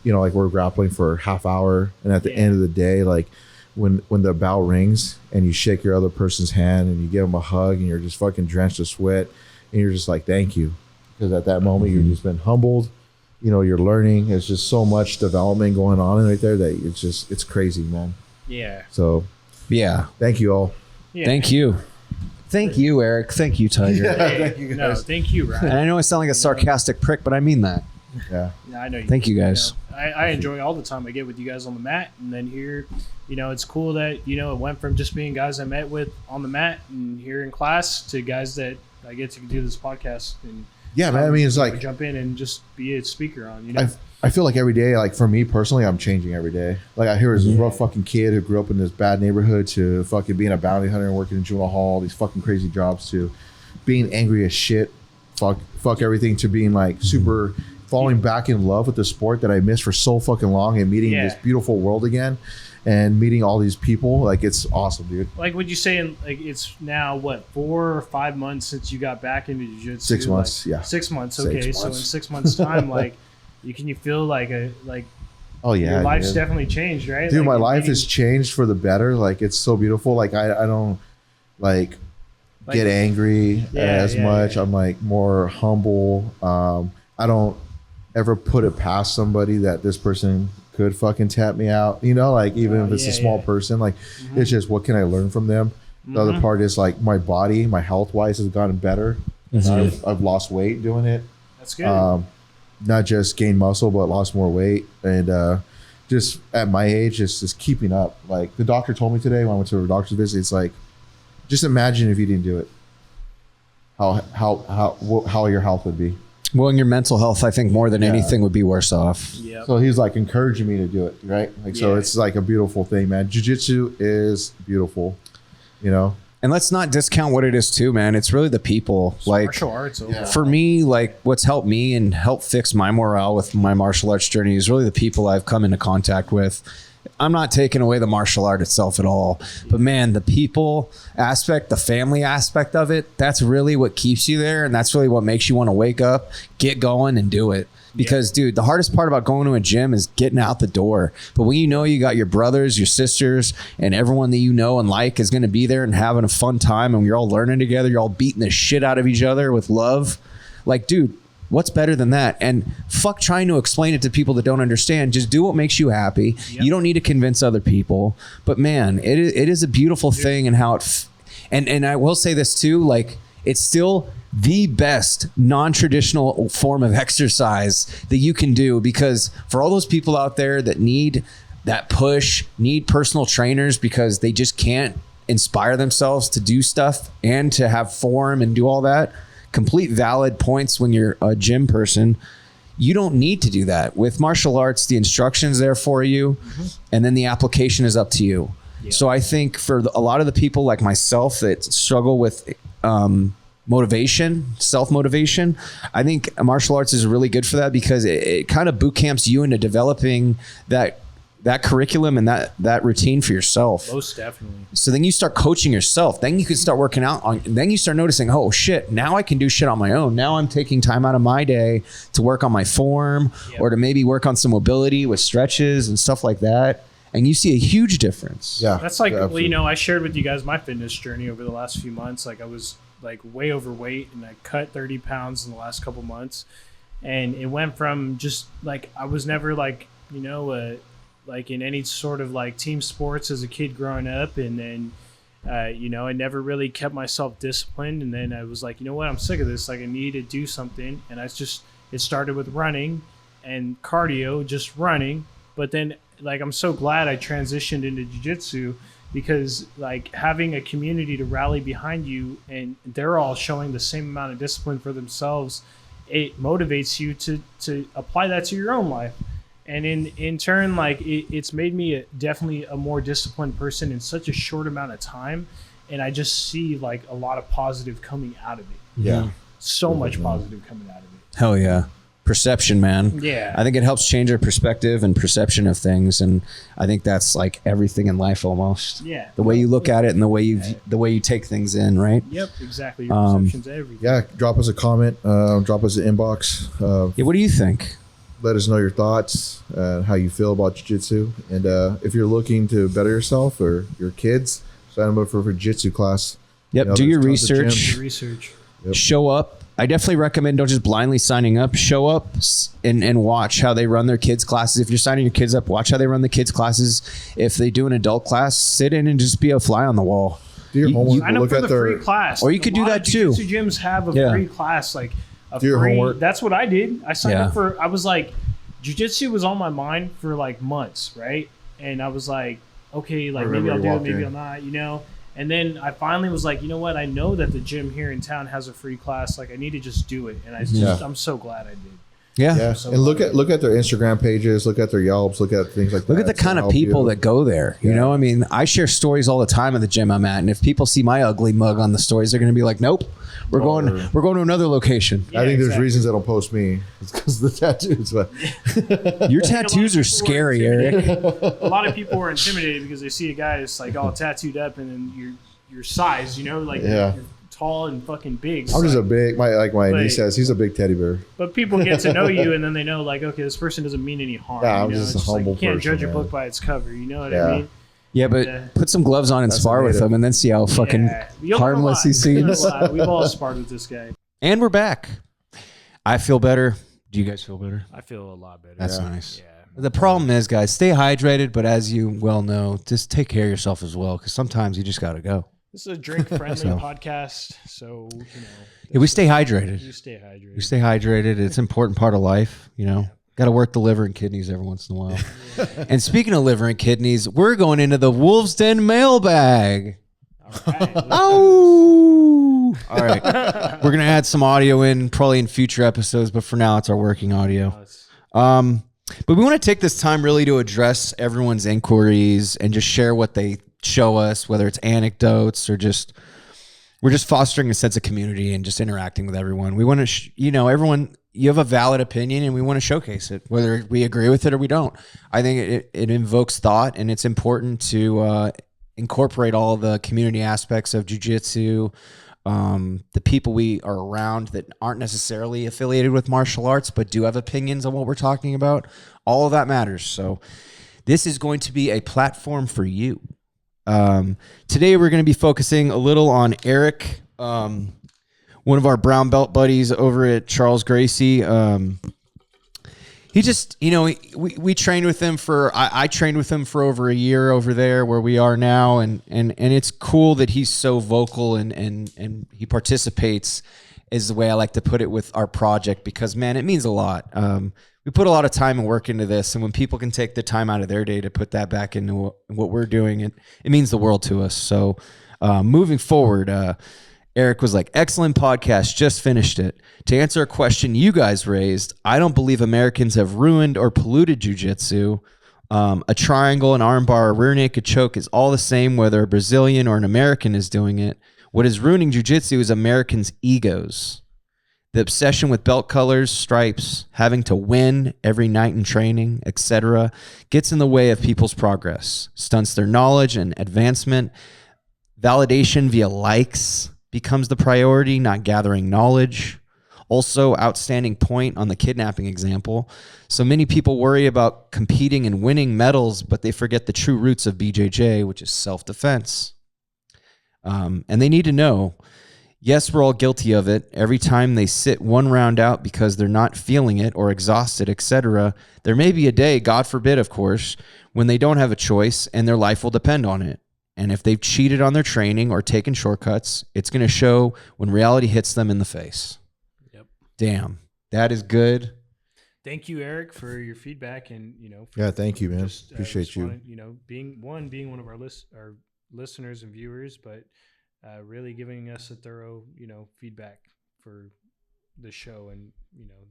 we're grappling for half hour, and at the end of the day, like when the bell rings and you shake your other person's hand and you give them a hug and you're just fucking drenched with sweat and you're just like, thank you. Because at that moment you've just been humbled, you're learning. There's just so much development going on right there that it's crazy, man. Yeah. So thank you all. Yeah. Thank you. Thank you, Eric. Thank you, Tiger. Thank you, guys. No, thank you, Ryan. And I know I sound like a sarcastic prick, but I mean that. Yeah. I know. Thank you, guys. I enjoy all the time I get with you guys on the mat, and then here, it's cool that it went from just being guys I met with on the mat and here in class to guys that I get to do this podcast and man. I mean, it's like jump in and just be a speaker on. I feel like every day, like for me personally, I'm changing every day. Like I hear this rough fucking kid who grew up in this bad neighborhood to fucking being a bounty hunter and working in juvenile hall, these fucking crazy jobs, to being angry as shit, fuck everything, to being like super falling back in love with the sport that I missed for so fucking long, and meeting this beautiful world again, and meeting all these people. Like it's awesome, dude. Like, would you say like it's now what 4 or 5 months since you got back into jiu-jitsu? 6 months, like, 6 months. Okay, so in 6 months time, like you feel like oh yeah, your life's dude. Definitely changed, right? Dude, like, my life has changed for the better. Like it's so beautiful. Like I don't like get angry as much. I'm like more humble. I don't ever put it past somebody that this person could fucking tap me out, you know, like even if it's a small person, like it's just what can I learn from them. The other part is like my body, my health wise has gotten better. I've lost weight doing it. That's good. Not just gained muscle, but lost more weight. And just at my age, just keeping up. Like the doctor told me today when I went to a doctor's visit, it's like, just imagine if you didn't do it, how your health would be. Well, and your mental health, I think more than anything would be worse off. Yep. So he's like encouraging me to do it, right? Like, so it's like a beautiful thing, man. Jiu-Jitsu is beautiful, you know? And let's not discount what it is too, man. It's really the people. Like Martial arts. for me, like what's helped me and helped fix my morale with my martial arts journey is really the people I've come into contact with. I'm not taking away the martial art itself at all, but man, the people aspect, the family aspect of it, that's really what keeps you there. And that's really what makes you want to wake up, get going and do it. Because dude, the hardest part about going to a gym is getting out the door. But when you know you got your brothers, your sisters, and everyone that you know and like is going to be there and having a fun time, and you're all learning together, you're all beating the shit out of each other with love. Like, dude, what's better than that? And fuck trying to explain it to people that don't understand. Just do what makes you happy. You don't need to convince other people. But man, it is a beautiful thing, and how it and I will say this too, like it's still the best non-traditional form of exercise that you can do, because for all those people out there that need that push, need personal trainers because they just can't inspire themselves to do stuff and to have form and do all that, complete valid points when you're a gym person. You don't need to do that. With martial arts, the instruction's there for you, and then the application is up to you. So I think for a lot of the people like myself that struggle with motivation, self-motivation, I think martial arts is really good for that, because it kind of boot camps you into developing that curriculum and that routine for yourself. Most definitely. So then you start coaching yourself. Then you can start working out on, then you start noticing, oh shit, now I can do shit on my own. Now I'm taking time out of my day to work on my form or to maybe work on some mobility with stretches and stuff like that. And you see a huge difference. Yeah. That's like, well, you know, I shared with you guys my fitness journey over the last few months. Like I was like way overweight, and I cut 30 pounds in the last couple months. And it went from just like, I was never like, you know, like in any sort of like team sports as a kid growing up. And then, you know, I never really kept myself disciplined. And then I was like, you know what, I'm sick of this. Like I need to do something. And it started with running and cardio, just running. But then like, I'm so glad I transitioned into jiu-jitsu, because like having a community to rally behind you and they're all showing the same amount of discipline for themselves, it motivates you to apply that to your own life. And in turn, like it's made me definitely a more disciplined person in such a short amount of time. And I just see like a lot of positive coming out of it. Yeah. So much positive coming out of it. Hell yeah. Perception, man. Yeah. I think it helps change our perspective and perception of things. And I think that's like everything in life almost. Yeah. The way you look at it and the way you take things in, right? Yep, exactly. Your perception's everything. Yeah. Drop us a comment, drop us an inbox. Yeah, what do you think? Let us know your thoughts, how you feel about jiu-jitsu. And if you're looking to better yourself or your kids, sign them up for a jiu-jitsu class. Yep, You know, do your there's tons of research. Research. Yep. Show up. I definitely recommend don't just blindly signing up. Show up and watch how they run their kids' classes. If you're signing your kids up, watch how they run the kids' classes. If they do an adult class, sit in and just be a fly on the wall. Do your homework. Sign up Look for at the their free class. Or you could do that too. Jiu-jitsu gyms have a free class, like a Do your free. homework. That's what I did. I signed up for. I was like, jiu-jitsu was on my mind for like months, right? And I was like, okay, like maybe I'll do it, maybe I'll not, you know. And then I finally was like, you know what? I know that the gym here in town has a free class. Like I need to just do it, and I'm so glad I did. Yeah. So and look at their Instagram pages, look at their Yelps, look at things like that. Look at the kind of people that go there. You know, I mean, I share stories all the time at the gym I'm at, and if people see my ugly mug on the stories, they're going to be like, "Nope, we're going to another location." I think there's reasons they don't post me. It's because of the tattoos. But your tattoos are scary, Eric. A lot of people were intimidated because they see a guy that's like all tattooed up, and then your size, you know, like you're tall and fucking big. I'm just a big, my niece says, he's a big teddy bear. But people get to know you, and then they know, like, okay, this person doesn't mean any harm. Yeah, I'm you know? just a it's humble like, you can't person, judge a man. book by its cover. You know what I mean? Yeah, but put some gloves on and spar with him, and then see how fucking harmless he seems. We've all sparred with this guy. And we're back. I feel better. Do you guys feel better? I feel a lot better. That's nice. Yeah. The problem is, guys, stay hydrated, but as you well know, just take care of yourself as well, because sometimes you just got to go. This is a drink-friendly podcast, so, Yeah, we stay hydrated. You stay hydrated. We stay hydrated. It's an important part of life, Got to work the liver and kidneys every once in a while. And speaking of liver and kidneys, we're going into the Wolves Den Mailbag. All right. Oh! All right. We're going to add some audio in probably in future episodes, but for now, it's our working audio. But we want to take this time really to address everyone's inquiries and just share what they show us, whether it's anecdotes or we're just fostering a sense of community and just interacting with everyone. We want to, everyone, you have a valid opinion and we want to showcase it, whether we agree with it or we don't. I think it invokes thought, and it's important to incorporate all the community aspects of jiu-jitsu, the people we are around that aren't necessarily affiliated with martial arts, but do have opinions on what we're talking about. All of that matters. So this is going to be a platform for you. Today we're going to be focusing a little on Eric, one of our brown belt buddies over at Charles Gracie. He just, we trained with him I trained with him for over a year over there where we are now. And it's cool that he's so vocal and he participates, is the way I like to put it, with our project, because man, it means a lot. We put a lot of time and work into this. And when people can take the time out of their day to put that back into what we're doing, it means the world to us. So moving forward, Eric was like, excellent podcast, just finished it. To answer a question you guys raised, I don't believe Americans have ruined or polluted jiu-jitsu. A triangle, an armbar, a rear naked choke is all the same whether a Brazilian or an American is doing it. What is ruining jiu-jitsu is Americans' egos. The obsession with belt colors, stripes, having to win every night in training, etc., gets in the way of people's progress, stunts their knowledge and advancement. Validation via likes becomes the priority, not gathering knowledge. Also, outstanding point on the kidnapping example. So many people worry about competing and winning medals, but they forget the true roots of BJJ, which is self-defense. And they need to know, yes, we're all guilty of it. Every time they sit one round out because they're not feeling it or exhausted, etc., there may be a day, God forbid, of course, when they don't have a choice and their life will depend on it. And if they've cheated on their training or taken shortcuts, it's going to show when reality hits them in the face. Yep. Damn, that is good. Thank you, Eric, for your feedback, and thank you, man. Appreciate you. Being one of our listeners and viewers, but really giving us a thorough feedback for the show and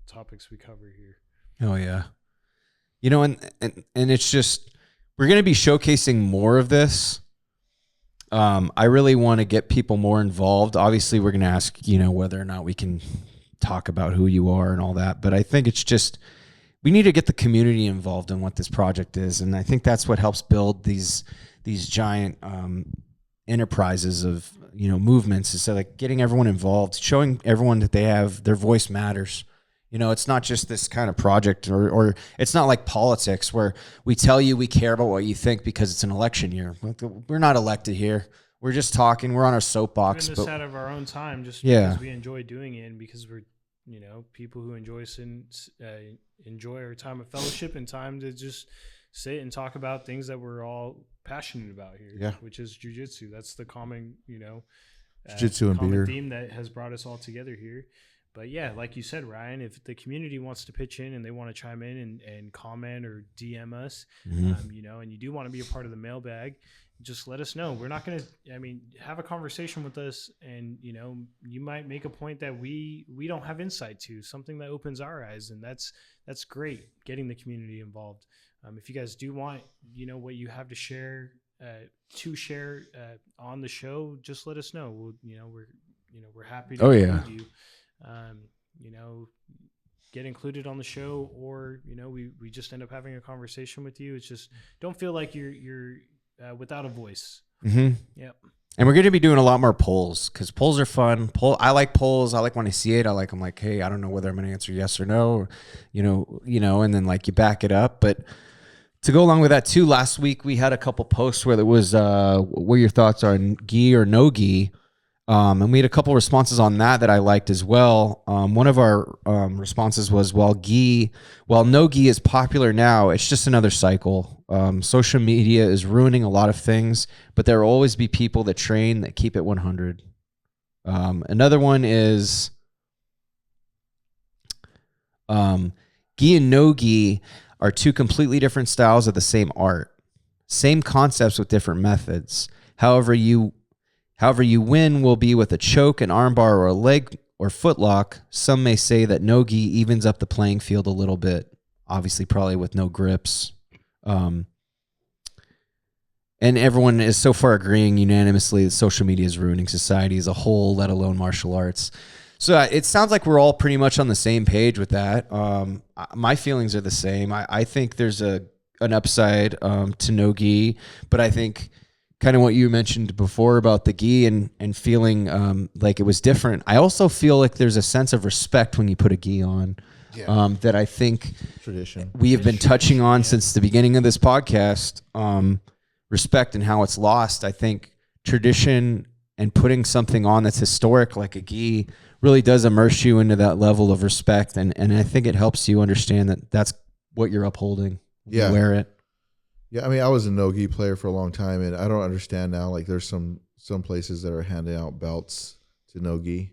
topics we cover here. Oh yeah, and it's just, we're going to be showcasing more of this. I really want to get people more involved. Obviously, we're going to ask, whether or not we can talk about who you are and all that. But I think it's just, we need to get the community involved in what this project is. And I think that's what helps build these giant enterprises of, movements, is like getting everyone involved, showing everyone that their voice matters. It's not just this kind of project, or it's not like politics where we tell you we care about what you think because it's an election year. We're not elected here. We're just talking. We're on our soapbox. Doing this out of our own time, just because we enjoy doing it, and because we're, people who enjoy our time of fellowship and time to just sit and talk about things that we're all passionate about here, which is jiu-jitsu. That's the common, jiu-jitsu and beer theme that has brought us all together here. But yeah, like you said, Ryan, if the community wants to pitch in and they want to chime in and comment or DM us, and you do want to be a part of the mailbag, just let us know. We're not going to, have a conversation with us, and, you might make a point that we don't have insight to, something that opens our eyes. And that's great, getting the community involved. If you guys do want, what you have to share on the show, just let us know. We're happy to include you. Get included on the show, or we just end up having a conversation with you. It's just, don't feel like you're without a voice. Mm-hmm. Yep. And we're going to be doing a lot more polls, because polls are fun. I like polls. I like when I see it. I'm like, hey, I don't know whether I'm going to answer yes or no, or, and then like you back it up. But to go along with that too, last week we had a couple posts where it was what your thoughts are on gi or no gi. And we had a couple responses on that I liked as well. One of our responses was, while no gi is popular now, it's just another cycle. Social media is ruining a lot of things, but there will always be people that train that keep it 100. Another one is gi and no gi are two completely different styles of the same art. Same concepts with different methods. However you win will be with a choke, an armbar, or a leg or foot lock. Some may say that no gi evens up the playing field a little bit. Obviously, probably with no grips. And everyone is so far agreeing unanimously that social media is ruining society as a whole, let alone martial arts. So it sounds like we're all pretty much on the same page with that. My feelings are the same. I think there's an upside to no gi, but I think kind of what you mentioned before about the gi and feeling like it was different. I also feel like there's a sense of respect when you put a gi on that I think Tradition. we have been touching on since the beginning of this podcast. Respect and how it's lost. I think tradition and putting something on that's historic like a gi really does immerse you into that level of respect. And I think it helps you understand that that's what you're upholding. Yeah. You wear it. Yeah. I mean, I was a no-gi player for a long time, and I don't understand now. Like, there's some places that are handing out belts to no-gi.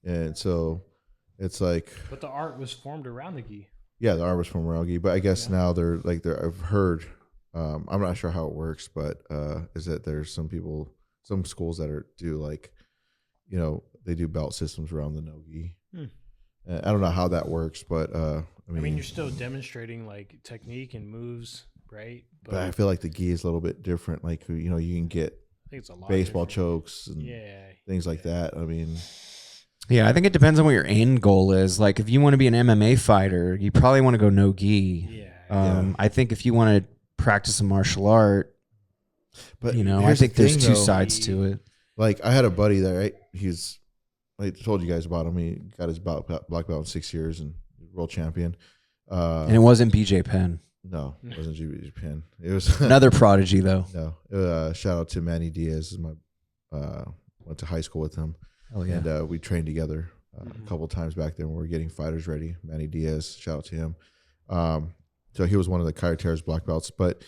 And so it's like. But the art was formed around the gi. Yeah, the art was from around gi. But I guess now I've heard, I'm not sure how it works, but is that there's some schools that do like, they do belt systems around the no-gi. I don't know how that works, but I mean, you're still demonstrating like technique and moves, right? But I feel like the gi is a little bit different. Like, you can get I think it's a lot baseball different. chokes and things like that. I mean, yeah, I think it depends on what your end goal is. Like, if you want to be an MMA fighter, you probably want to go no gi. I think if you want to practice a martial art, but I think there's two sides to it. Like, I had a buddy that, right? I told you guys about him. He got his black belt in 6 years and world champion. And it wasn't BJ Penn. No, it wasn't BJ Penn. It was another prodigy, though. No, shout out to Manny Diaz. Went to high school with him. Oh yeah, and we trained together a couple of times back then when we were getting fighters ready. Manny Diaz, shout out to him. So he was one of the Kayateras black belts, but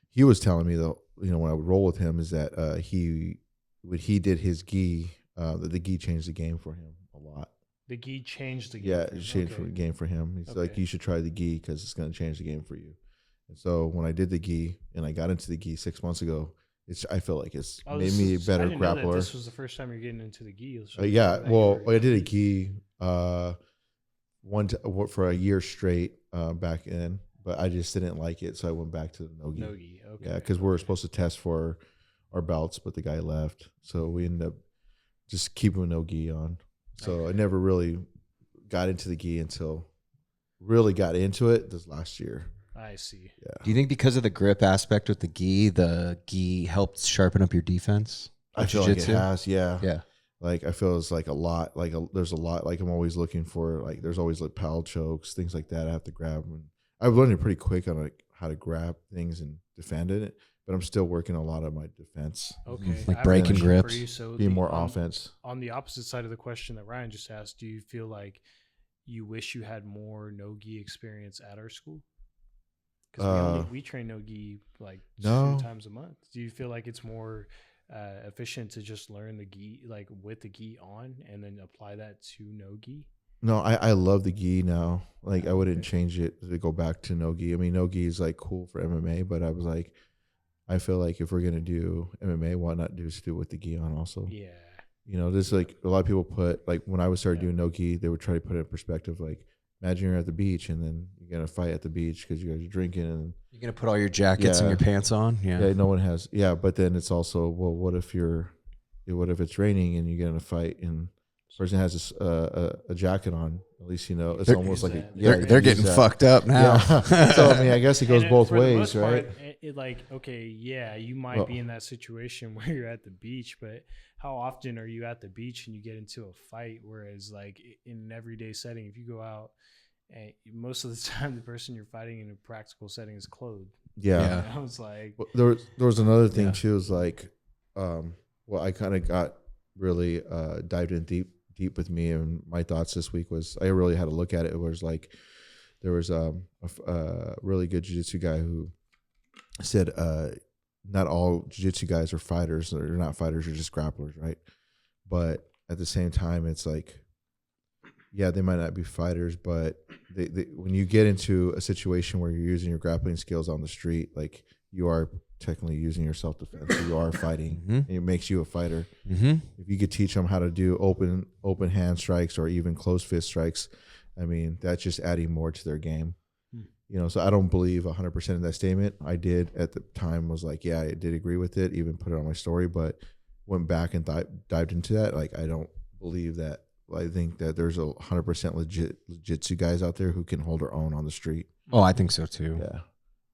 he was telling me though, when I would roll with him, is that when he did his gi, the gi changed the game for him a lot. The gi changed the game. Yeah, it changed the game for him. He's like, you should try the gi because it's going to change the game for you. And so when I did the gi and I got into the gi 6 months ago, I feel like it's made me a better grappler. This was the first time you're getting into the gi. I did a gi for a year straight back in, but I just didn't like it, so I went back to the no gi. No gi, okay. Yeah, because we were supposed to test for our belts, but the guy left, so we ended up just keeping no gi on. So I never really got into the gi until really got into it this last year. I see. Yeah. Do you think because of the grip aspect with the gi helped sharpen up your defense? I feel like it has. Yeah. Yeah. Like, I feel it's like a lot. There's a lot. Like, I'm always looking for, like, there's always like pal chokes, things like that. I have to grab, and I've learned it pretty quick on like how to grab things and defend it. But I'm still working a lot on my defense. Okay. Like breaking grips, be more offense. On the opposite side of the question that Ryan just asked, do you feel like you wish you had more no-gi experience at our school? Because we train no-gi like 2 times a month. Do you feel like it's more efficient to just learn the gi, like with the gi on, and then apply that to no-gi? No, I love the gi now. Like, I wouldn't change it to go back to no-gi. I mean, no-gi is like cool for MMA, but I was like, I feel like if we're gonna do MMA, why not do it with the gi on also? Yeah. There's like a lot of people put, like, when I started doing no gi, they would try to put it in perspective. Like, imagine you're at the beach and then you're gonna fight at the beach because you guys are drinking, and you're gonna put all your jackets and your pants on. Yeah, no one has. Yeah, but then it's also, well, what if it's raining and you get in a fight and the person has a jacket on? At least it's almost like they're getting fucked up now. Yeah. So I mean, I guess it goes both ways, right? You might be in that situation where you're at the beach, but how often are you at the beach and you get into a fight? Whereas, like, in an everyday setting, if you go out, and most of the time the person you're fighting in a practical setting is clothed. Yeah. I was like, there was another thing too. Is like, I kind of got really dived in deep with me, and my thoughts this week was I really had to look at it. It was like there was a really good jiu-jitsu guy who said not all jiu-jitsu guys are fighters. They're not fighters, they're just grapplers, right? But at the same time, it's like, yeah, they might not be fighters, but they when you get into a situation where you're using your grappling skills on the street, like you are technically using your self-defense. So you are fighting, and it makes you a fighter. If you could teach them how to do open hand strikes or even closed fist strikes, I mean, that's just adding more to their game. You know, so I don't believe 100% of that statement. I did at the time was like, yeah, I did agree with it, even put it on my story, but went back and dived into that. Like, I don't believe that. I think that there's 100% legit jiu-jitsu guys out there who can hold their own on the street. Oh, I think so too. Yeah.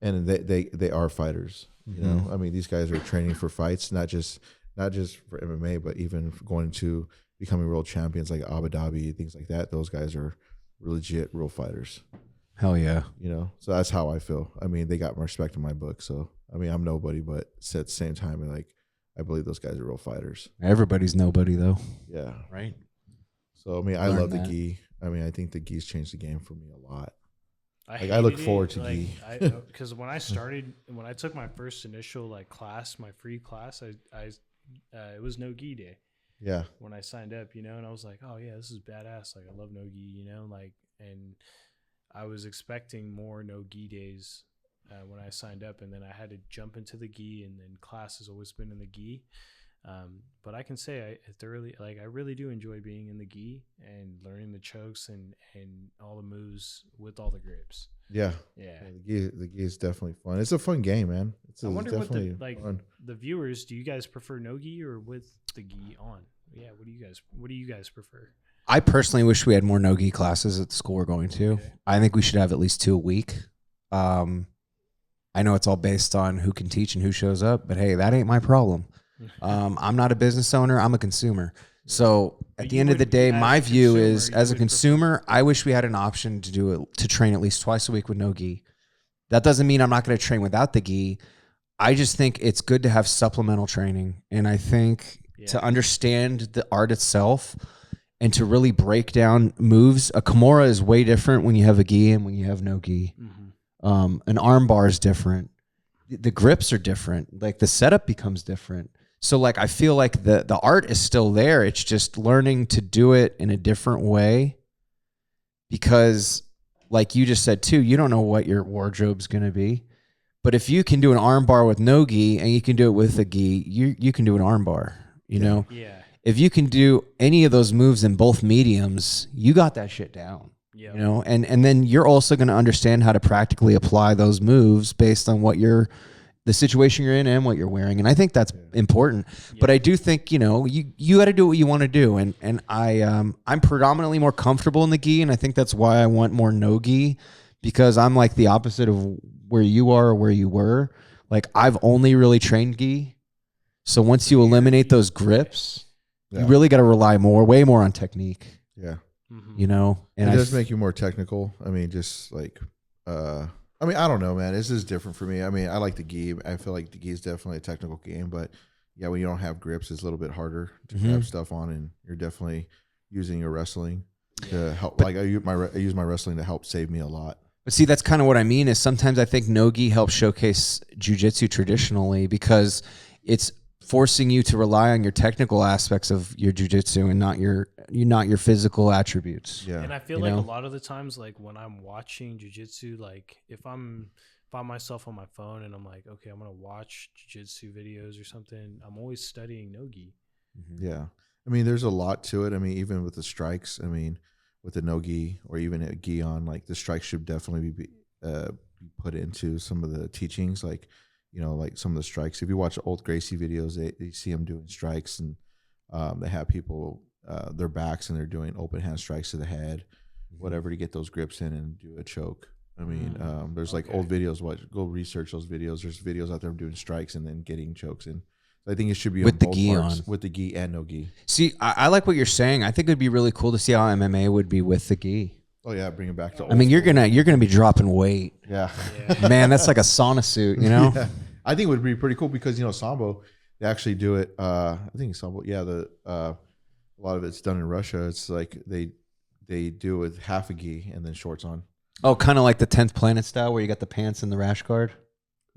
And they are fighters. You know, I mean, these guys are training for fights, not just for MMA, but even going to becoming world champions like Abu Dhabi, things like that. Those guys are legit real fighters. Hell yeah. You know, so that's how I feel. I mean, they got my respect in my book. So, I mean, I'm nobody, but at the same time, like, I believe those guys are real fighters. Everybody's nobody though. Yeah. Right. So, I mean, I love the gi. I mean, I think the gi's changed the game for me a lot. I look forward to gi. Because when I took my first initial like class, my free class, it was no gi day. Yeah. When I signed up, you know, and I was like, oh yeah, this is badass. Like, I love no gi, you know, like, and I was expecting more no gi days when I signed up, and then I had to jump into the gi, and then class has always been in the gi. But I can say I really do enjoy being in the gi and learning the chokes and all the moves with all the grips. Yeah. The gi is definitely fun. It's a fun game, man. I wonder what the viewers, do you guys prefer no gi or with the gi on? Yeah. What do you guys prefer? I personally wish we had more no-gi classes at the school we're going to. Okay. I think we should have at least 2 a week. I know it's all based on who can teach and who shows up, but hey, that ain't my problem. I'm not a business owner. I'm a consumer. So at the end of the day, my view is as a consumer, I wish we had an option to do it, to train at least twice a week with no gi. That doesn't mean I'm not going to train without the gi. I just think it's good to have supplemental training. And I think to understand the art itself and to really break down moves, a Kimura is way different when you have a gi and when you have no gi. An arm bar is different. The grips are different. Like the setup becomes different. So like I feel like the art is still there. It's just learning to do it in a different way, because like you just said too, you don't know what your wardrobe's going to be. But if you can do an arm bar with no gi and you can do it with a gi, you can do an arm bar, you know? Yeah. If you can do any of those moves in both mediums, you got that shit down. You know, and then you're also going to understand how to practically apply those moves based on what the situation you're in and what you're wearing. And I think that's important. But I do think, you know, you got to do what you want to do. And I'm predominantly more comfortable in the gi. And I think that's why I want more no gi, because I'm like the opposite of where you are or where you were. Like I've only really trained gi. So once you eliminate those grips, you really got to rely way more on technique. Yeah. You know, and it does make you more technical. I mean, just like, I don't know, man. This is different for me. I mean, I like the gi. I feel like the gi is definitely a technical game, but yeah, when you don't have grips, it's a little bit harder to have stuff on, and you're definitely using your wrestling to help. But, like I use my wrestling to help save me a lot. But see, that's kind of what I mean. Is sometimes I think no gi helps showcase jiu-jitsu traditionally, because it's forcing you to rely on your technical aspects of your jiu-jitsu and not your physical attributes. Yeah. And I feel like a lot of the times, like when I'm watching jiu-jitsu, like if I'm myself on my phone and I'm like, okay, I'm going to watch jiu-jitsu videos or something, I'm always studying no-gi. Yeah. I mean, there's a lot to it. I mean, even with the strikes, I mean, with the no-gi or even a gi on, like the strikes should definitely be put into some of the teachings, like, you know, like some of the strikes. If you watch old Gracie videos, they see them doing strikes, and they have people their backs and they're doing open hand strikes to the head, whatever, to get those grips in and do a choke. I mean, there's like old videos. Go research those videos. There's videos out there doing strikes and then getting chokes in. So I think it should be with the both gi parts, on, with the gi and no gi. See, I like what you're saying. I think it'd be really cool to see how MMA would be with the gi. Oh yeah, bring it back to. I mean, you're gonna be dropping weight. Yeah. Man, that's like a sauna suit, you know. Yeah. I think it would be pretty cool because, you know, Sambo, They actually do it. I think some. Yeah, a lot of it's done in Russia. It's like they do it with half a gi and then shorts on. Oh, kind of like the 10th Planet style, where you got the pants and the rash guard.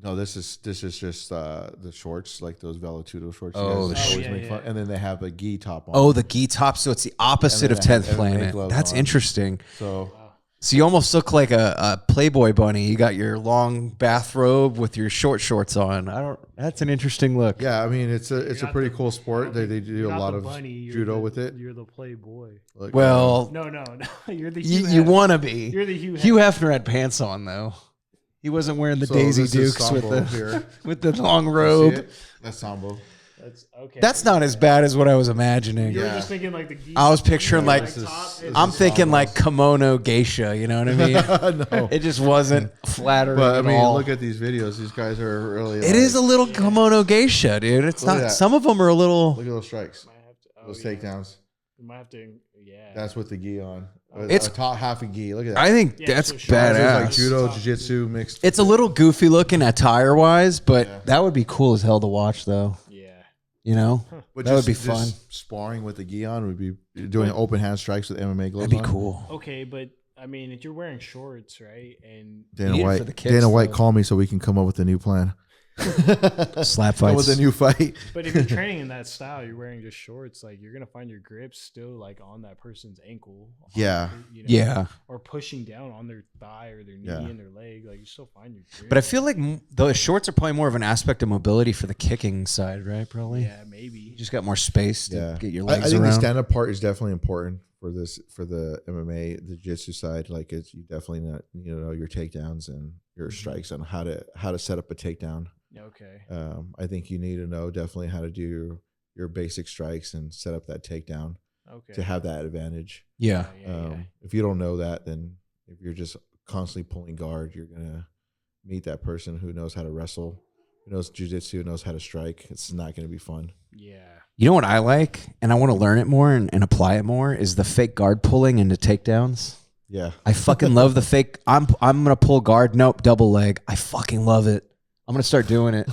No, this is just the shorts, like those Velotudo shorts. Oh, you guys always yeah, make yeah. fun. And then they have a gi top on. Oh, the gi top. So it's the opposite of And then 10th they have MMA Planet. gloves That's on. interesting. So So you almost look like a Playboy bunny. You got your long bathrobe with your shorts on. That's an interesting look. yeah, I mean it's a not pretty the- cool sport. They do You're a not lot the of bunny, you're judo the- with it. You're the playboy. Like, Well, No. You're the you Hugh want to be. You're the Hugh Hefner had pants on though. He wasn't wearing the so Daisy this is Dukes with Sambo the here. with the long See robe. it? That's Sambo. That's okay. That's not as bad as what I was imagining. You were Yeah. just thinking like the geese. I was picturing like This is- top this I'm is thinking Sambo's. like kimono geisha. You know what I mean? No. It just wasn't flattering But I at mean, all. look at these videos. These guys are really. It is a little kimono geisha, dude. It's Look at not. that. Some of them are a little. Look at those strikes. Might have to, Those yeah. takedowns. You might have to. Yeah. That's with the gi on. It's- a top half a gi. Look at that. I think Yeah, that's so sure. This is badass. like judo, jiu-jitsu mixed. It's a little goofy looking attire wise, but Yeah. that would be cool as hell to watch, though. Yeah. You know, But that would just- be fun. just Sparring with the gi on would be doing open hand strikes with MMA gloves. That'd be on. cool. Okay, but I mean, if you're wearing shorts, right? And You Dana need it White. for the kicks, Dana White, though. call me so we can come up with a new plan. Slap Come with fights. a new fight. but if you're training in that style, you're wearing just shorts. Like you're gonna find your grips still like on that person's ankle. Yeah. You know, Yeah, Or pushing down on their thigh or their knee Yeah. and their leg. Like you still find your grip. but I feel like the shorts are probably more of an aspect of mobility for the kicking side, right? Probably. yeah, maybe. You just got more space to Yeah. get your I legs think the around. stand-up part is definitely important for the MMA, the jiu-jitsu side. Like it's you definitely know your takedowns and your strikes on how to set up a takedown. Okay. I think you need to know definitely how to do your basic strikes and set up that takedown Okay. to have that advantage. Yeah. Yeah. If you don't know that, then if you're just constantly pulling guard, you're gonna meet that person who knows how to wrestle, who knows jiu-jitsu, knows how to strike. It's not gonna be fun. Yeah. You know what I like, and I want to learn it more and apply it more, is the fake guard pulling into takedowns. Yeah. I fucking love the fake. I'm gonna pull guard. Nope, double leg. I fucking love it. I'm gonna start doing it.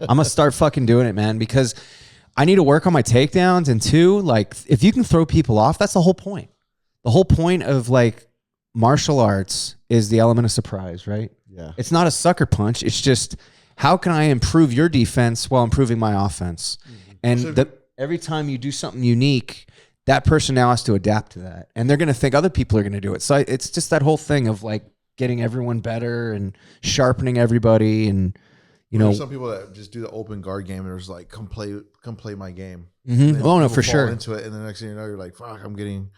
I'm gonna start fucking doing it, man, because I need to work on my takedowns. And two, like if you can throw people off, that's the whole point. The whole point of like martial arts is the element of surprise, right? Yeah. It's not a sucker punch. It's just how can I improve your defense while improving my offense? And every time you do something unique, that person now has to adapt to that, and they're gonna think other people are gonna do it. So it's just that whole thing of like getting everyone better and sharpening everybody, and you know, There's some people that just do the open guard game and there's like, come play my game. Mhm. And then Oh, no, people for fall sure. into it, and the next thing you know, you're like, fuck, I'm getting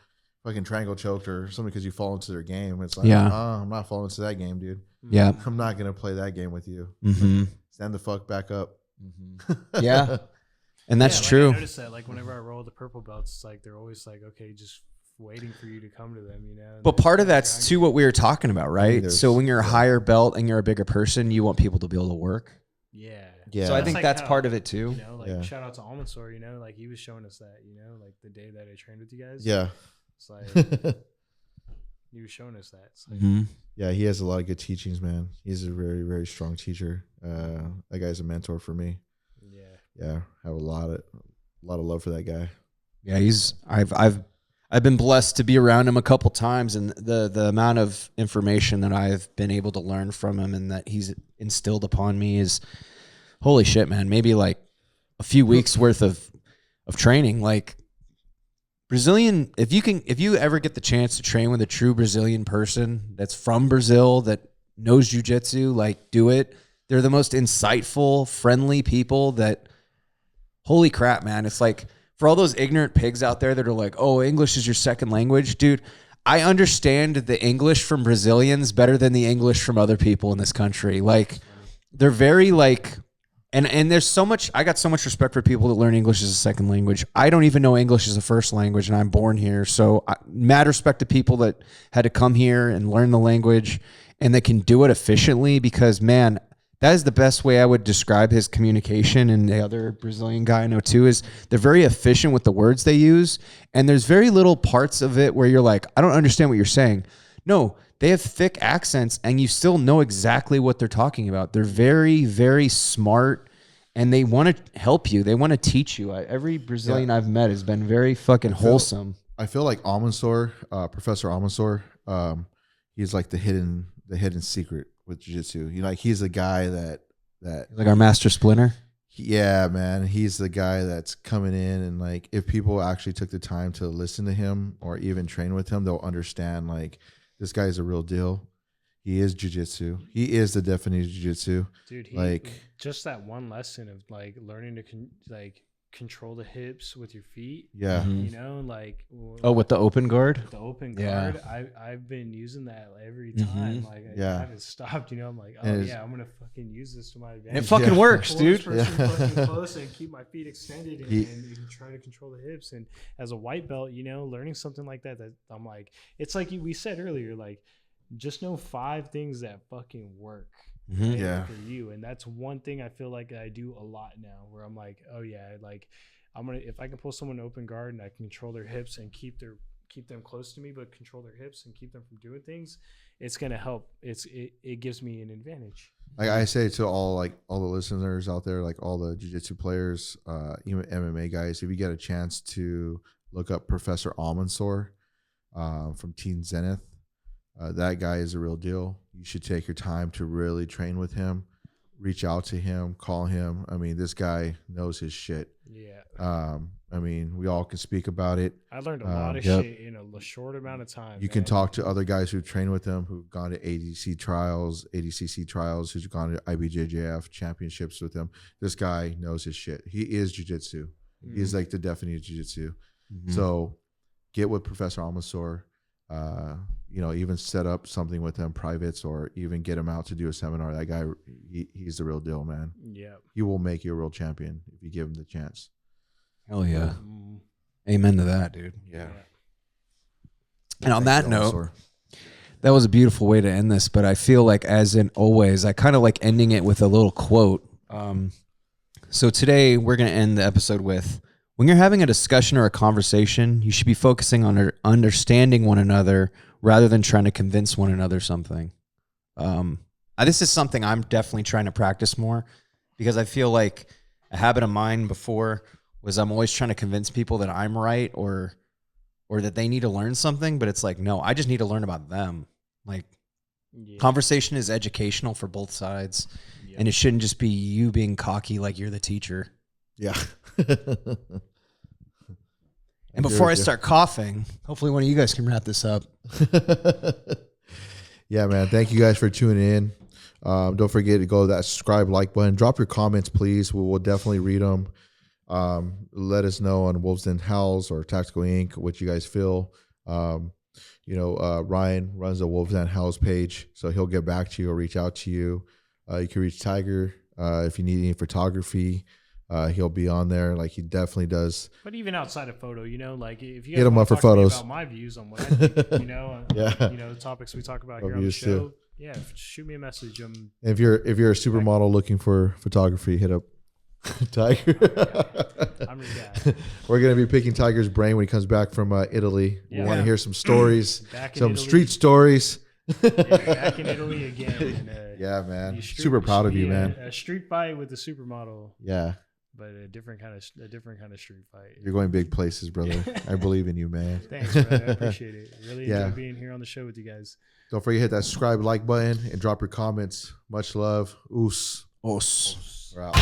fucking triangle choked or something because you fall into their game. It's like, Yeah. I'm not falling into that game, dude. yeah, I'm not gonna play that game with you. hmm Stand the fuck back up. yeah, and that's Yeah, like, true. I noticed that like whenever I roll the purple belts, it's like they're always like, okay, just waiting for you to come to them, you know. And But they're part of kinda that's dragging too what we were talking about, right? there's- So when you're a yeah. higher belt and you're a bigger person, you want people to be able to work. you. Yeah. Yeah. So I That's think like that's how- part of it too. You know, like Yeah. shout out to Almansor, you know, like he was showing us that, you know, like the day that I trained with you guys. Yeah. It's like he was showing us that. It's like, Mhm. Yeah, he has a lot of good teachings, man. He's a very, very strong teacher. That guy's a mentor for me. yeah. Yeah, I have a lot of love for that guy. Yeah, I've been blessed to be around him a couple times, and the amount of information that I've been able to learn from him and that he's instilled upon me is holy shit, man. Maybe like a few weeks worth of training. Like Brazilian, if you ever get the chance to train with a true Brazilian person that's from Brazil that knows jiu-jitsu, like do it. They're the most insightful, friendly people that holy crap, man. It's like for all those ignorant pigs out there that are like, oh, English is your second language, dude. I understand the English from Brazilians better than the English from other people in this country. Like, they're very like, and there's so much, I got so much respect for people that learn English as a second language. I don't even know English as a first language, and I'm born here. So mad respect to people that had to come here and learn the language and that can do it efficiently, because man, that is the best way I would describe his communication. And the other Brazilian guy I know too is they're very efficient with the words they use. And there's very little parts of it where you're like, I don't understand what you're saying. No, they have thick accents and you still know exactly what they're talking about. They're very, very smart and they want to help you. They want to teach you. Every Brazilian I've met has been very fucking wholesome. I feel like Almansor, Professor Almansor, he's like the hidden secret with jiu-jitsu. He's the guy that Like our master splinter. yeah, man, he's the guy that's coming in, and like if people actually took the time to listen to him or even train with him, they'll understand like this guy is a real deal. He is jiu-jitsu. He is the definition of jiu-jitsu. Dude, just that one lesson of like learning to control the hips with your feet. Yeah. You know, like with the open guard. The open guard. I've been using that every time. Like I haven't stopped. You know, I'm like, I'm gonna fucking use this to my advantage. It fucking works, dude. Fucking close and keep my feet extended and try to control the hips. And as a white belt, you know, learning something like that I'm like, it's like we said earlier, like just know 5 things that fucking work. For you, and that's one thing I feel like I do a lot now, where I'm like, oh yeah, like if I can pull someone open guard and I can control their hips and keep them close to me, but control their hips and keep them from doing things, it's gonna help. It gives me an advantage. Like I say to all the listeners out there, like all the jiu-jitsu players, even MMA guys, if you get a chance to look up Professor Almansor from Teen Zenith. That guy is a real deal. You should take your time to really train with him, reach out to him, call him. I mean, this guy knows his shit. Yeah. I mean, we all can speak about it. I learned a lot of shit in a short amount of time. You can talk to other guys who train with him, who've gone to ADCC trials, who's gone to IBJJF championships with him. This guy knows his shit. He is jiu-jitsu. He is like the definition of jiu-jitsu. So get with Professor Almansor. You know, even set up something with him, privates, or even get him out to do a seminar. That guy, he's the real deal, man. Yeah. He will make you a world champion if you give him the chance. Hell yeah. Amen to that, dude. Yeah. And on that note, that was a beautiful way to end this, but I feel like, as in always, I kind of like ending it with a little quote. So today we're going to end the episode with, when you're having a discussion or a conversation, you should be focusing on understanding one another rather than trying to convince one another something. This is something I'm definitely trying to practice more, because I feel like a habit of mine before was I'm always trying to convince people that I'm right or that they need to learn something. But it's like, no, I just need to learn about them. Like conversation is educational for both sides, and it shouldn't just be you being cocky like you're the teacher. Yeah. And before I start coughing, hopefully one of you guys can wrap this up. Yeah, man. Thank you guys for tuning in. Don't forget to go to that subscribe, like button. Drop your comments, please. We will definitely read them. Let us know on Wolves Den House or Tactical Inc. what you guys feel. Ryan runs the Wolves Den House page, so he'll get back to you or reach out to you. You can reach Tiger if you need any photography. He'll be on there, like he definitely does. But even outside of photo, you know, like if you hit him up for photos about my views on what I think, you know, the topics we talk about here on the show, shoot me a message. If you're a supermodel looking for photography, hit up Tiger. I'm your guy. We're gonna be picking Tiger's brain when he comes back from Italy. We want to hear some stories, some street stories. Back in Italy again. And, man. Super proud of you, man. A street fight with a supermodel. Yeah. But a different kind of street fight. You're going big places, brother. I believe in you, man. Thanks, brother. I appreciate it. Really enjoy being here on the show with you guys. Don't forget to hit that subscribe, like button, and drop your comments. Much love. Oos. Os. We're out.